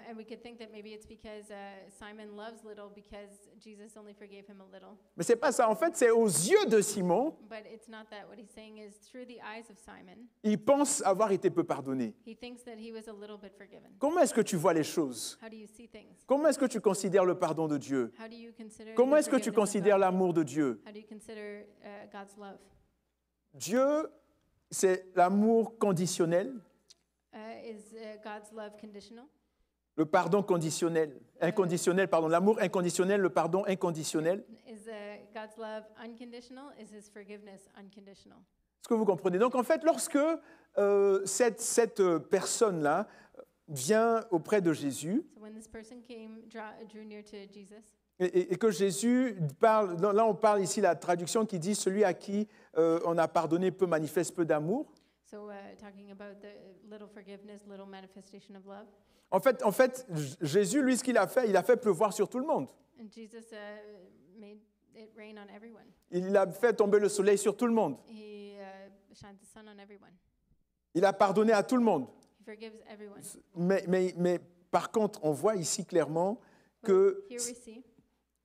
Speaker 2: And we could think that maybe it's because Simon loves little because Jesus only forgave him a little.
Speaker 1: Mais c'est pas ça. En fait, c'est aux yeux de Simon,
Speaker 2: But it's not that. What he's saying is through the eyes of Simon,
Speaker 1: il pense avoir été peu pardonné.
Speaker 2: he thinks that he was a little bit forgiven.
Speaker 1: Comment est-ce que tu vois les choses?
Speaker 2: How do you see things?
Speaker 1: Comment est-ce que tu considères le pardon de Dieu?
Speaker 2: How do you consider
Speaker 1: Comment
Speaker 2: the
Speaker 1: est-ce que tu
Speaker 2: forgiveness of
Speaker 1: considères
Speaker 2: God?
Speaker 1: l'amour de Dieu?
Speaker 2: How do you consider God's love?
Speaker 1: Dieu, c'est l'amour conditionnel,
Speaker 2: Is God's love conditional?
Speaker 1: le pardon inconditionnel, pardon, l'amour inconditionnel, le pardon inconditionnel.
Speaker 2: Is God's love unconditional? Is his forgiveness unconditional?
Speaker 1: Est-ce que vous comprenez? Donc en fait, lorsque cette personne-là vient auprès de Jésus
Speaker 2: So when this person drew near to Jesus,
Speaker 1: et que Jésus parle, là on parle ici la traduction qui dit « celui à qui on a pardonné peu manifeste peu d'amour ».
Speaker 2: so talking about the little forgiveness, little manifestation of love.
Speaker 1: En fait, Jésus, lui, ce qu'il a fait pleuvoir sur tout le monde.
Speaker 2: And Jesus made it rain on everyone.
Speaker 1: Il a fait tomber le soleil sur tout le monde.
Speaker 2: He shines the sun on everyone.
Speaker 1: Il a pardonné à tout le monde.
Speaker 2: He forgives everyone.
Speaker 1: Mais par contre, on voit ici clairement que
Speaker 2: Here we see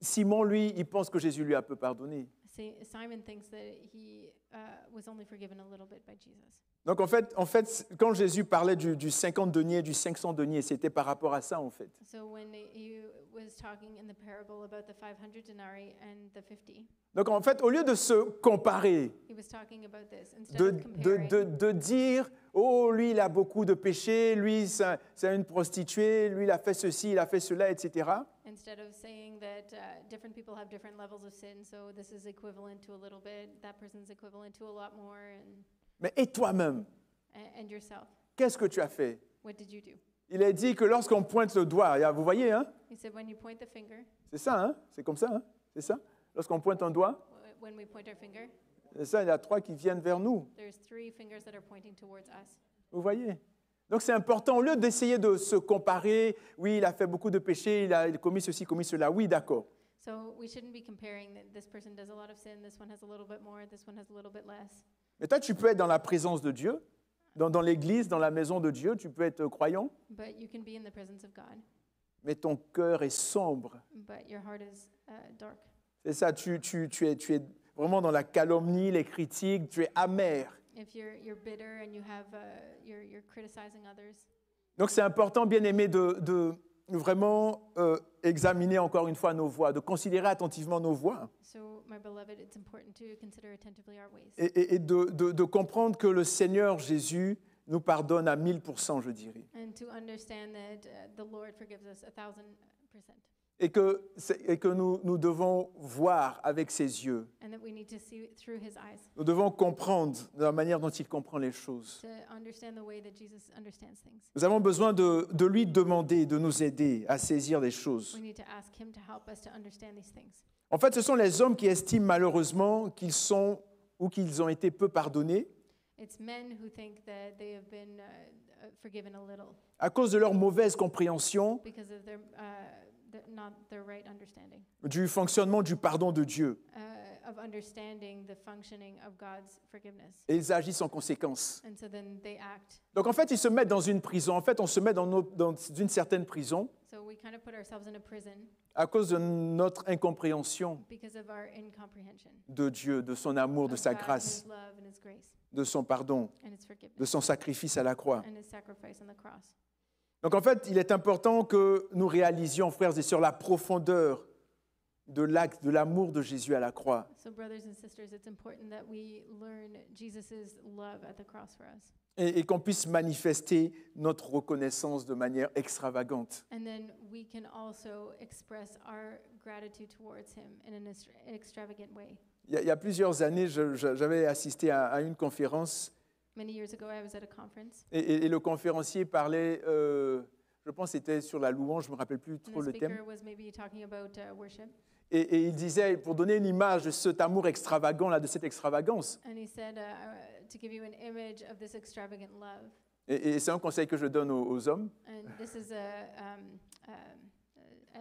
Speaker 1: Simon, lui, il pense que Jésus lui a peu pardonné.
Speaker 2: Simon thinks that he was only forgiven a little bit by Jesus.
Speaker 1: Donc en fait, quand Jésus parlait du 50 deniers, du 500 deniers, c'était par rapport à ça en fait.
Speaker 2: So when he was talking in the parable about the 500 denarii and the 50,
Speaker 1: Donc en fait, au lieu de se comparer,
Speaker 2: he was talking about this. Instead of comparing,
Speaker 1: de dire « Oh, lui, il a beaucoup de péchés, lui, c'est une prostituée, lui, il a fait ceci, il a fait cela, etc. »
Speaker 2: instead of saying that different people have different levels of sin, so this is equivalent to a little bit, that person's equivalent to a lot more,
Speaker 1: Mais et toi-même,
Speaker 2: and yourself,
Speaker 1: qu'est-ce que tu as fait?
Speaker 2: what did you do?
Speaker 1: Il a dit que lorsqu'on pointe le doigt, vous voyez, hein?
Speaker 2: He said when you point the finger,
Speaker 1: C'est ça, hein? C'est comme ça, hein? C'est ça? Lorsqu'on pointe un doigt,
Speaker 2: when we point our finger,
Speaker 1: c'est ça, il y a 3 qui viennent vers nous.
Speaker 2: there's 3 fingers that are pointing towards us.
Speaker 1: Vous voyez? Donc c'est important, au lieu d'essayer de se comparer, oui, il a fait beaucoup de péchés, il a commis ceci, commis cela, oui, d'accord.
Speaker 2: So we shouldn't be comparing that this person does a lot of sin, this one has a little bit more, this one has a little bit less.
Speaker 1: Mais toi, tu peux être dans la présence de Dieu, dans l'église, dans la maison de Dieu, tu peux être croyant,
Speaker 2: But you can be in the presence of God,
Speaker 1: mais ton cœur est sombre.
Speaker 2: but your heart is dark.
Speaker 1: C'est ça, tu es vraiment dans la calomnie, les critiques, tu es amer.
Speaker 2: If you're bitter and you have you're criticizing others.
Speaker 1: Donc c'est important, bien aimé, de vraiment examiner encore une fois nos voies, de considérer attentivement nos voies
Speaker 2: So, my beloved, it's important to consider attentively our ways
Speaker 1: et de comprendre que le Seigneur Jésus nous pardonne à 1000%, je dirais.
Speaker 2: and to understand that the Lord forgives us 1,000%.
Speaker 1: Et que nous devons voir avec ses yeux.
Speaker 2: And that we need to see through his eyes
Speaker 1: Nous devons comprendre de la manière dont il comprend les choses.
Speaker 2: to understand the way that Jesus understands things.
Speaker 1: Nous avons besoin de lui demander, de nous aider à saisir les choses.
Speaker 2: We need to ask him to help us to understand these things.
Speaker 1: En fait, ce sont les hommes qui estiment malheureusement qu'ils sont ou qu'ils ont été peu pardonnés
Speaker 2: It's men who think that they have been forgiven a little
Speaker 1: à cause de leur mauvaise compréhension
Speaker 2: because of not their right understanding,
Speaker 1: du fonctionnement du pardon de Dieu.
Speaker 2: of understanding the functioning of God's forgiveness.
Speaker 1: Et ils agissent en conséquence.
Speaker 2: And so then they act.
Speaker 1: Donc en fait, ils se mettent dans une prison. En fait, on se met dans une certaine prison
Speaker 2: So we kind of put ourselves in a prison
Speaker 1: à cause de notre incompréhension
Speaker 2: because of our incomprehension
Speaker 1: de Dieu, de son amour, de
Speaker 2: of
Speaker 1: sa
Speaker 2: God and
Speaker 1: grâce,
Speaker 2: His love and His grace
Speaker 1: de son pardon,
Speaker 2: and His
Speaker 1: de
Speaker 2: forgiveness
Speaker 1: son sacrifice à la croix.
Speaker 2: and His sacrifice on the cross.
Speaker 1: Donc en fait, il est important que nous réalisions, frères et sœurs, la profondeur de l'acte, de l'amour de Jésus à la croix.
Speaker 2: So brothers and sisters, it's important that we learn Jesus' love at the cross for us.
Speaker 1: Et qu'on puisse manifester notre reconnaissance de manière extravagante.
Speaker 2: And then we can also express our gratitude towards Him in an extravagant way.
Speaker 1: Il y a plusieurs années, j'avais assisté à une conférence
Speaker 2: Many years ago, I was at a conference,
Speaker 1: et le conférencier parlait, je pense que c'était sur la louange, je ne me rappelle plus
Speaker 2: and
Speaker 1: trop
Speaker 2: the
Speaker 1: le thème,
Speaker 2: speaker was maybe talking about worship.
Speaker 1: et il disait, pour donner une image de cet amour extravagant, là, de cette extravagance,
Speaker 2: And he said, to give you an image of this extravagant love.
Speaker 1: et c'est un conseil que je donne aux hommes,
Speaker 2: And this is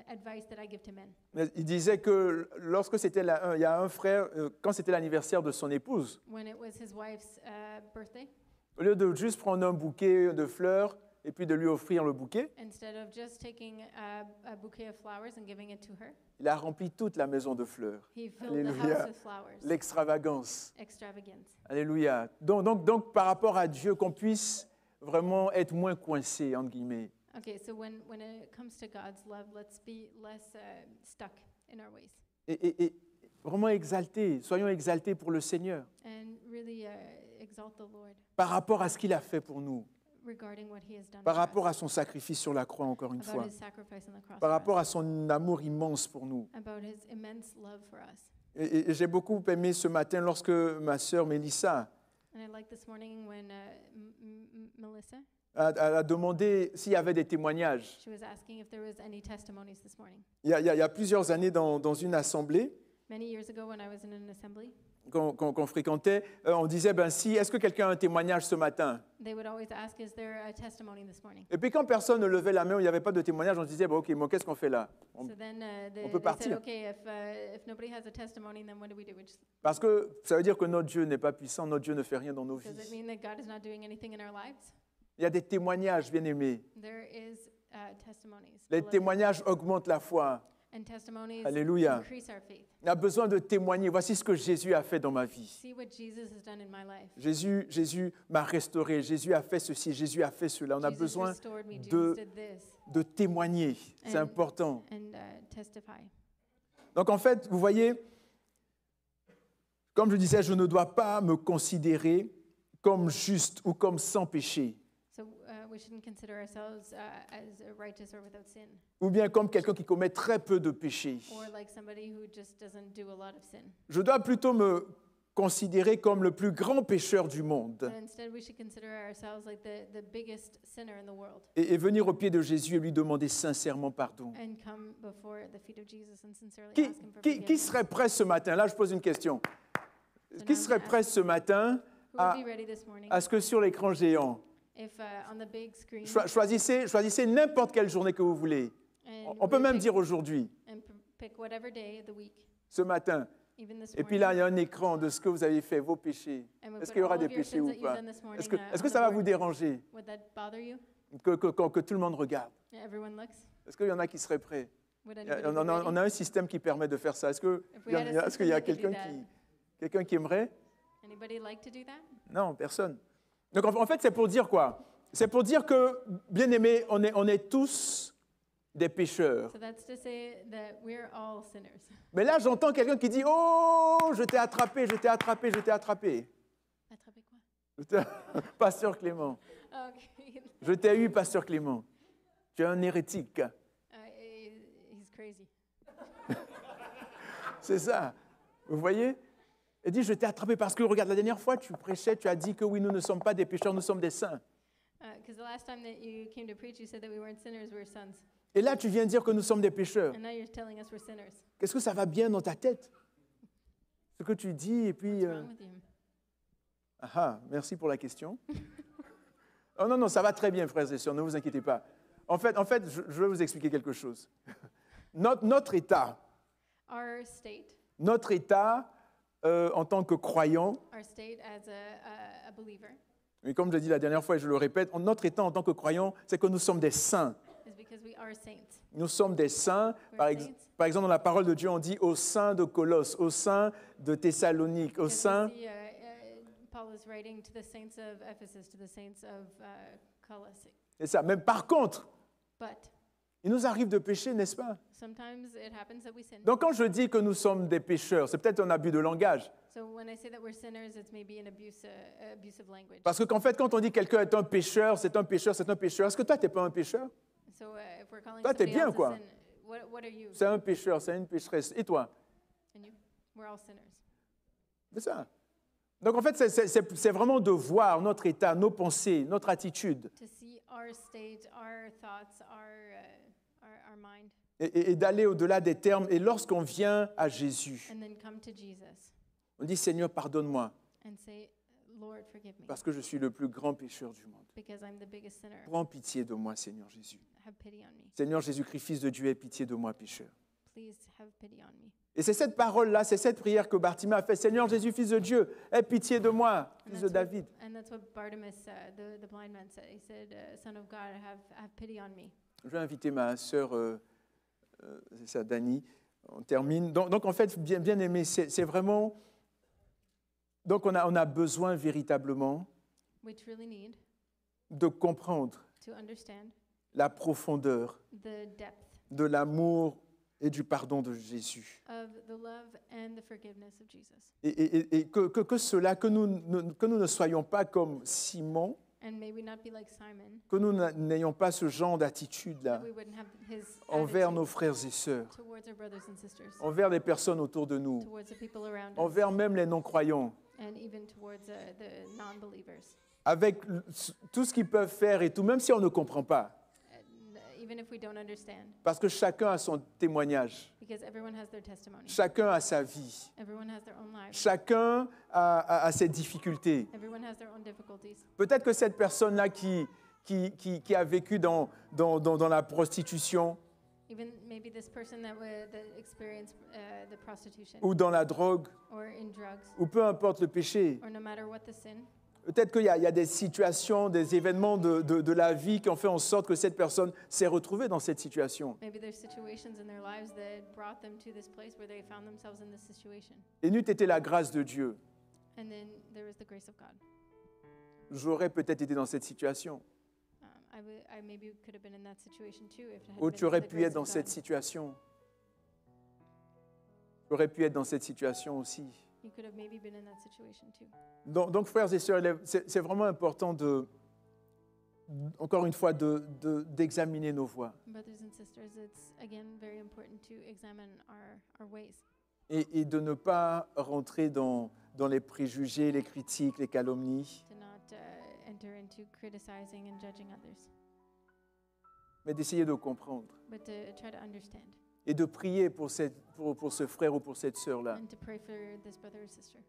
Speaker 2: advice that I give to men.
Speaker 1: mais il disait que lorsque c'était il y a un frère, quand c'était l'anniversaire de son épouse,
Speaker 2: When it was his wife's birthday,
Speaker 1: au lieu de juste prendre un bouquet de fleurs et puis de lui offrir le bouquet,
Speaker 2: instead of just taking a bouquet of flowers and giving it to her,
Speaker 1: il a rempli toute la maison de fleurs.
Speaker 2: he filled the
Speaker 1: Alléluia.
Speaker 2: house with flowers.
Speaker 1: L'extravagance.
Speaker 2: Extravagance.
Speaker 1: Alléluia. Donc, par rapport à Dieu, qu'on puisse vraiment être moins coincé, entre guillemets.
Speaker 2: Okay, so when it comes to God's love, let's be less stuck in our ways
Speaker 1: Et vraiment exalté. Soyons exaltés pour le Seigneur.
Speaker 2: and really exalt the Lord
Speaker 1: Par rapport à ce qu'il a fait pour nous.
Speaker 2: regarding what He has done
Speaker 1: Par
Speaker 2: for
Speaker 1: rapport
Speaker 2: us,
Speaker 1: à son sacrifice sur la croix, encore une
Speaker 2: about
Speaker 1: fois.
Speaker 2: His sacrifice on the cross
Speaker 1: Par
Speaker 2: for
Speaker 1: rapport
Speaker 2: us,
Speaker 1: à son amour immense pour nous.
Speaker 2: about His immense love for us.
Speaker 1: Et j'ai beaucoup aimé ce matin lorsque ma sœur Mélissa
Speaker 2: And I like this morning when Melissa,
Speaker 1: a demandé s'il y avait des témoignages.
Speaker 2: she was asking if there was any testimonies this morning.
Speaker 1: Il y a plusieurs années dans une assemblée
Speaker 2: Many years ago when I was in an assembly,
Speaker 1: qu'on fréquentait, on disait, est-ce que quelqu'un a un témoignage ce matin?
Speaker 2: they would always ask, is there a testimony this morning?
Speaker 1: Et puis quand personne ne levait la main, où il n'y avait pas de témoignage, on se disait, OK, mais qu'est-ce qu'on fait là?
Speaker 2: So then
Speaker 1: on peut
Speaker 2: they said,
Speaker 1: partir.
Speaker 2: okay, if nobody has a testimony, then what do? We just,
Speaker 1: Parce que ça veut dire que notre Dieu n'est pas puissant, notre Dieu ne fait rien dans nos
Speaker 2: does it
Speaker 1: vies.
Speaker 2: mean that God is not doing anything in our lives?
Speaker 1: Il y a des témoignages, bien aimés.
Speaker 2: There is testimonies.
Speaker 1: Les
Speaker 2: beloved.
Speaker 1: témoignages augmentent la foi.
Speaker 2: And testimonies
Speaker 1: Alléluia.
Speaker 2: increase our faith.
Speaker 1: On a besoin de témoigner. Voici ce que Jésus a fait dans ma vie.
Speaker 2: See what Jesus has done in my life.
Speaker 1: Jésus m'a restauré. Jésus a fait ceci. Jésus a fait cela. On a
Speaker 2: Jesus
Speaker 1: besoin
Speaker 2: restored me.
Speaker 1: de-
Speaker 2: Jesus did this.
Speaker 1: de témoigner. C'est
Speaker 2: And-
Speaker 1: important.
Speaker 2: And testify.
Speaker 1: Donc en fait, vous voyez, comme je disais, je ne dois pas me considérer comme juste ou comme sans péché,
Speaker 2: So we shouldn't consider ourselves as righteous or without sin,
Speaker 1: ou bien comme quelqu'un qui commet très peu de péchés.
Speaker 2: or like somebody who just doesn't do a lot of sin.
Speaker 1: Je dois plutôt me considérer comme le plus grand pécheur du monde
Speaker 2: But instead, we should consider ourselves like the biggest sinner in the world,
Speaker 1: et venir au pied de Jésus et lui demander sincèrement pardon.
Speaker 2: and come before the feet of Jesus and sincerely
Speaker 1: Qui,
Speaker 2: ask Him for
Speaker 1: qui
Speaker 2: forgiveness.
Speaker 1: serait prêt ce matin? Là, je pose une question.
Speaker 2: So
Speaker 1: Qui
Speaker 2: now I'm
Speaker 1: serait
Speaker 2: gonna
Speaker 1: prêt
Speaker 2: ask
Speaker 1: ce matin
Speaker 2: who
Speaker 1: à,
Speaker 2: would be ready this morning
Speaker 1: à ce que sur l'écran géant,
Speaker 2: if on the big screen,
Speaker 1: choisissez n'importe quelle journée que vous voulez.
Speaker 2: and
Speaker 1: On peut
Speaker 2: we
Speaker 1: même
Speaker 2: pick-
Speaker 1: dire aujourd'hui,
Speaker 2: and pick whatever day of the week,
Speaker 1: ce matin.
Speaker 2: even this
Speaker 1: Et puis
Speaker 2: morning,
Speaker 1: là, il y a un écran de ce que vous avez fait, vos péchés.
Speaker 2: and we
Speaker 1: Est-ce
Speaker 2: put
Speaker 1: qu'il y aura
Speaker 2: all
Speaker 1: des
Speaker 2: of your
Speaker 1: péchés
Speaker 2: sins
Speaker 1: ou
Speaker 2: that you've
Speaker 1: pas?
Speaker 2: done this morning,
Speaker 1: Est-ce que
Speaker 2: on the
Speaker 1: ça va
Speaker 2: board.
Speaker 1: vous déranger
Speaker 2: Would that bother you?
Speaker 1: que tout le monde regarde?
Speaker 2: Everyone looks.
Speaker 1: Est-ce qu'il y en a qui seraient prêts?
Speaker 2: Would
Speaker 1: Il y a-
Speaker 2: anybody
Speaker 1: On
Speaker 2: be
Speaker 1: a,
Speaker 2: ready?
Speaker 1: on a un système qui permet de faire ça. Est-ce qu'il
Speaker 2: If we
Speaker 1: y,
Speaker 2: had a
Speaker 1: est-ce qu'il y a
Speaker 2: system that could do
Speaker 1: quelqu'un qui aimerait?
Speaker 2: Anybody like to do that?
Speaker 1: Non, personne. Donc en fait, c'est pour dire quoi? C'est pour dire que, bien aimés, on est tous des pécheurs.
Speaker 2: So that's to say that we're all sinners.
Speaker 1: Mais là, j'entends quelqu'un qui dit, oh, je t'ai attrapé, je t'ai attrapé, je t'ai attrapé.
Speaker 2: Attraper quoi?
Speaker 1: Je t'ai- Pasteur Clément,
Speaker 2: Okay.
Speaker 1: je t'ai eu, Pasteur Clément. Tu es un hérétique.
Speaker 2: He's crazy.
Speaker 1: C'est ça. Vous voyez? Il dit, je t'ai attrapé parce que, regarde, la dernière fois, tu prêchais, tu as dit que oui, nous ne sommes pas des pécheurs, nous sommes des saints.
Speaker 2: Because the last time that you came to preach, you said that we weren't sinners, we were sons.
Speaker 1: Et là, tu viens dire que nous sommes des pécheurs.
Speaker 2: And now you're telling us we're sinners.
Speaker 1: Qu'est-ce que ça va bien dans ta tête? Ce que tu dis, et puis...
Speaker 2: What's wrong with you?
Speaker 1: Merci pour la question. Oh non, ça va très bien, frères et sœurs, ne vous inquiétez pas. En fait, je vais vous expliquer quelque chose. Notre état,
Speaker 2: Our state,
Speaker 1: en tant que croyant,
Speaker 2: our state as a believer,
Speaker 1: mais comme je l'ai dit la dernière fois et je le répète, notre état en tant que croyant, c'est que nous sommes des saints.
Speaker 2: is because we are saints.
Speaker 1: Nous sommes des saints. Par exemple, dans la parole de Dieu, on dit aux saints de Colosse, aux saints de Thessalonique, aux
Speaker 2: Because
Speaker 1: saints.
Speaker 2: we see, Paul is writing to the saints of Ephesus, to the saints of Colossae.
Speaker 1: C'est ça. Mais par contre,
Speaker 2: But
Speaker 1: il nous arrive de pécher, n'est-ce pas?
Speaker 2: sometimes it happens that we sin.
Speaker 1: Donc quand je dis que nous sommes des pécheurs, c'est peut-être un abus de langage.
Speaker 2: So when I say that we're sinners, it's maybe an abusive language.
Speaker 1: Parce qu'en fait, quand on dit que quelqu'un est un pécheur, c'est un pécheur, c'est un pécheur, est-ce que toi, tu n'es pas un pécheur?
Speaker 2: So if we're calling
Speaker 1: Toi, t'es
Speaker 2: somebody
Speaker 1: bien,
Speaker 2: else
Speaker 1: quoi.
Speaker 2: a sin, what are you?
Speaker 1: C'est un pécheur, c'est une pécheresse. Et toi?
Speaker 2: And you? We're all sinners.
Speaker 1: C'est ça. Donc en fait, c'est vraiment de voir notre état, nos pensées, notre attitude.
Speaker 2: To see our state, our thoughts, our mind,
Speaker 1: Et d'aller au-delà des termes. Et lorsqu'on vient à Jésus,
Speaker 2: and then come to Jesus
Speaker 1: on dit, Seigneur, pardonne-moi,
Speaker 2: and say, Lord, forgive me,
Speaker 1: parce que je suis le plus grand pécheur du monde.
Speaker 2: because I'm the biggest sinner.
Speaker 1: Prends pitié de moi, Seigneur Jésus.
Speaker 2: Have pity on me.
Speaker 1: Seigneur Jésus-Christ, Fils de Dieu, aie pitié de moi, pécheur.
Speaker 2: Please have pity on me.
Speaker 1: Et c'est cette parole-là, c'est cette prière que Bartimée a fait. Seigneur Jésus, Fils de Dieu, aie pitié de moi, fils de David.
Speaker 2: And that's what Bartimaeus, the blind man, said. He said, Son of God, have pity on me.
Speaker 1: Je vais inviter ma sœur, c'est ça, Dani. On termine. Donc en fait, bien aimé, c'est vraiment... Donc on a besoin véritablement
Speaker 2: We truly need
Speaker 1: de comprendre
Speaker 2: to understand
Speaker 1: la profondeur
Speaker 2: the depth
Speaker 1: de l'amour et du pardon de Jésus.
Speaker 2: of the love and the forgiveness of Jesus.
Speaker 1: Et que nous ne soyons pas comme Simon,
Speaker 2: And may we not be like Simon,
Speaker 1: que nous n'ayons pas ce genre d'attitude-là
Speaker 2: that we wouldn't have his
Speaker 1: envers
Speaker 2: attitude
Speaker 1: nos frères et sœurs,
Speaker 2: towards our brothers and sisters,
Speaker 1: envers les personnes autour de nous,
Speaker 2: towards the people around us,
Speaker 1: envers même les non-croyants,
Speaker 2: and even towards the non-believers.
Speaker 1: avec tout ce qu'ils peuvent faire et tout, même si on ne comprend pas.
Speaker 2: And even if we don't understand,
Speaker 1: Parce que chacun a son témoignage,
Speaker 2: because everyone has their testimony,
Speaker 1: chacun a sa vie,
Speaker 2: everyone has their own life,
Speaker 1: chacun a ses difficultés.
Speaker 2: everyone has their own difficulties.
Speaker 1: Peut-être que cette personne-là qui a vécu dans la prostitution
Speaker 2: Even maybe this person that experienced the prostitution,
Speaker 1: ou dans la drogue,
Speaker 2: or in drugs,
Speaker 1: ou peu importe le péché,
Speaker 2: or no matter what the sin,
Speaker 1: peut-être qu'il y a des situations, des événements de la vie qui ont fait en sorte que cette personne s'est retrouvée dans cette situation.
Speaker 2: maybe there's situations in their lives that brought them to this place where they found themselves in this situation.
Speaker 1: Et n'eût été la grâce de Dieu,
Speaker 2: And then there was the grace of God.
Speaker 1: j'aurais peut-être été dans cette situation.
Speaker 2: I maybe could have been in that situation too if it had
Speaker 1: Ou
Speaker 2: been
Speaker 1: tu
Speaker 2: for
Speaker 1: aurais
Speaker 2: the
Speaker 1: pu
Speaker 2: grace
Speaker 1: être dans
Speaker 2: of
Speaker 1: cette
Speaker 2: God.
Speaker 1: situation. Tu aurais pu être dans cette situation aussi.
Speaker 2: You could have maybe been in that situation too.
Speaker 1: Donc frères et sœurs, c'est vraiment important encore une fois, d'examiner nos voies
Speaker 2: Brothers and sisters, it's again very important to examine our ways
Speaker 1: et de ne pas rentrer dans les préjugés, les critiques, les calomnies,
Speaker 2: to not enter into criticizing and judging others,
Speaker 1: mais d'essayer de comprendre
Speaker 2: but to try to understand
Speaker 1: et de prier pour ce frère ou pour cette sœur-là
Speaker 2: and to pray for this brother or sister.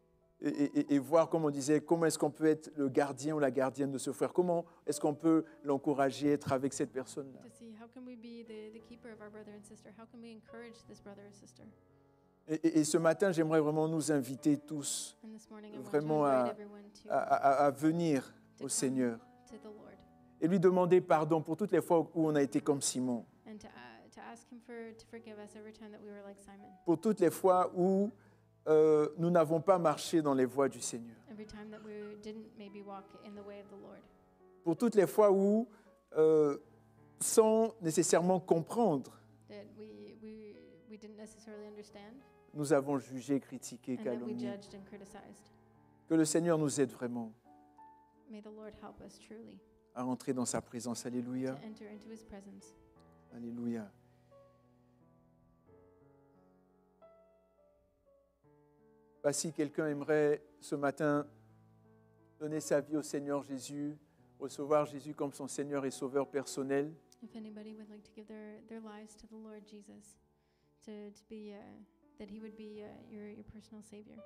Speaker 1: et voir, comme on disait, comment est-ce qu'on peut être le gardien ou la gardienne de ce frère, comment est-ce qu'on peut l'encourager, être avec cette personne-là.
Speaker 2: To see how can we be the keeper of our brother and sister? How can we encourage this brother or sister?
Speaker 1: Et ce matin, j'aimerais vraiment nous inviter tous
Speaker 2: And this morning I want to
Speaker 1: vraiment
Speaker 2: invite everyone
Speaker 1: à venir
Speaker 2: to
Speaker 1: au
Speaker 2: come
Speaker 1: Seigneur
Speaker 2: to the Lord
Speaker 1: et lui demander pardon pour toutes les fois où on a été comme Simon,
Speaker 2: and to ask him to forgive us every time that we were like Simon,
Speaker 1: pour toutes les fois où nous n'avons pas marché dans les voies du Seigneur,
Speaker 2: every time that we didn't maybe walk in the way of the Lord,
Speaker 1: pour toutes les fois où, sans nécessairement comprendre,
Speaker 2: that we didn't necessarily understand
Speaker 1: nous avons jugé, critiqué,
Speaker 2: and that we
Speaker 1: calomnié.
Speaker 2: judged and criticized.
Speaker 1: Que le Seigneur nous aide vraiment
Speaker 2: May the Lord help us truly
Speaker 1: à entrer dans sa présence. Alléluia.
Speaker 2: to enter into his presence.
Speaker 1: Alléluia. Si quelqu'un aimerait ce matin donner sa vie au Seigneur Jésus, recevoir Jésus comme son Seigneur et Sauveur personnel,
Speaker 2: If anybody would like to give their lives to the Lord Jesus, to be that he would be your personal savior,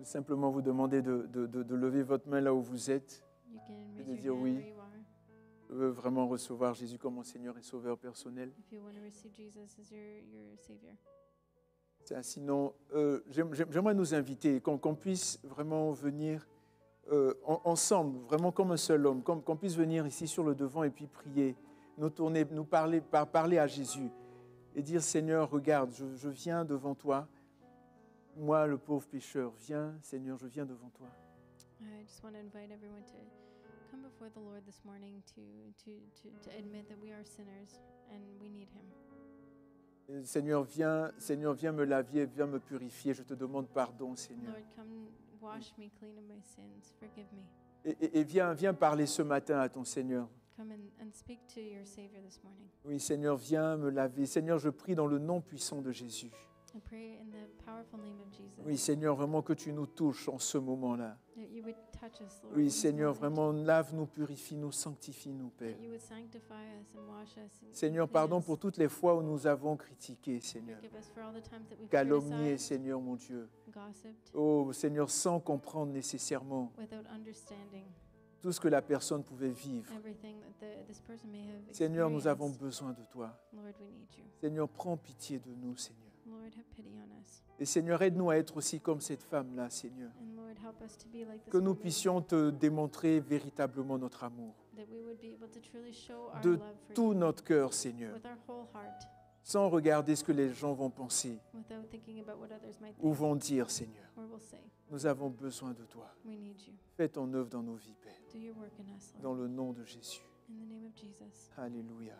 Speaker 1: simplement vous demander de lever votre main là où vous êtes
Speaker 2: you can
Speaker 1: et
Speaker 2: raise
Speaker 1: de
Speaker 2: your
Speaker 1: dire
Speaker 2: hand
Speaker 1: oui.
Speaker 2: where you are
Speaker 1: veux vraiment recevoir Jésus comme mon Seigneur et Sauveur personnel.
Speaker 2: if you want to receive Jesus as your Savior.
Speaker 1: Sinon, j'aimerais nous inviter, qu'on puisse vraiment venir ensemble, vraiment comme un seul homme, qu'on puisse venir ici sur le devant et puis prier, nous tourner, nous parler à Jésus et dire, Seigneur, regarde, je viens devant toi, moi le pauvre pécheur, viens, Seigneur, je viens devant toi.
Speaker 2: I just want to invite everyone to come before the Lord this morning to admit that we are sinners and we need Him.
Speaker 1: Seigneur, viens me laver, viens me purifier, je te demande pardon, Seigneur.
Speaker 2: Lord, come wash me clean of my sins. Forgive me.
Speaker 1: Et viens parler ce matin à ton Seigneur.
Speaker 2: Come and speak to your Savior this morning.
Speaker 1: Oui, Seigneur, viens me laver. Seigneur, je prie dans le nom puissant de Jésus.
Speaker 2: I pray in the powerful name of Jesus.
Speaker 1: Oui, Seigneur, vraiment que tu nous touches en ce moment-là.
Speaker 2: That you would touch us, Lord. in
Speaker 1: Oui,
Speaker 2: this
Speaker 1: Seigneur,
Speaker 2: moment.
Speaker 1: vraiment, lave-nous, purifie-nous, sanctifie-nous, Père.
Speaker 2: That you would sanctify us and wash us. And
Speaker 1: Seigneur,
Speaker 2: clean
Speaker 1: pardon
Speaker 2: us.
Speaker 1: pour toutes les fois où nous avons critiqué, Seigneur.
Speaker 2: Forgive us for all the times that we've
Speaker 1: Calomnié,
Speaker 2: criticized,
Speaker 1: Seigneur, mon Dieu.
Speaker 2: gossiped,
Speaker 1: Oh, Seigneur, sans comprendre nécessairement
Speaker 2: without understanding
Speaker 1: tout ce que la personne pouvait vivre.
Speaker 2: everything that this person may have
Speaker 1: Seigneur, nous avons
Speaker 2: experienced.
Speaker 1: besoin de toi.
Speaker 2: Lord, we need you.
Speaker 1: Seigneur, prends pitié de nous, Seigneur.
Speaker 2: Lord, have pity on us.
Speaker 1: Et Seigneur, aide-nous à être aussi comme cette femme-là, Seigneur.
Speaker 2: And Lord, help us to be like this
Speaker 1: Que nous
Speaker 2: woman,
Speaker 1: puissions te démontrer véritablement notre amour.
Speaker 2: that we would be able to truly show our
Speaker 1: De
Speaker 2: love for
Speaker 1: tout
Speaker 2: you
Speaker 1: notre cœur, Seigneur.
Speaker 2: with our whole heart,
Speaker 1: Sans regarder ce que les gens vont penser
Speaker 2: without thinking about what others might
Speaker 1: ou
Speaker 2: think
Speaker 1: vont dire, Seigneur.
Speaker 2: or will say.
Speaker 1: Nous avons besoin de toi.
Speaker 2: We need you.
Speaker 1: Fais ton œuvre dans nos vies, Père.
Speaker 2: Do your work in us,
Speaker 1: Dans
Speaker 2: Lord.
Speaker 1: le nom de Jésus.
Speaker 2: In the name of Jesus.
Speaker 1: Alléluia.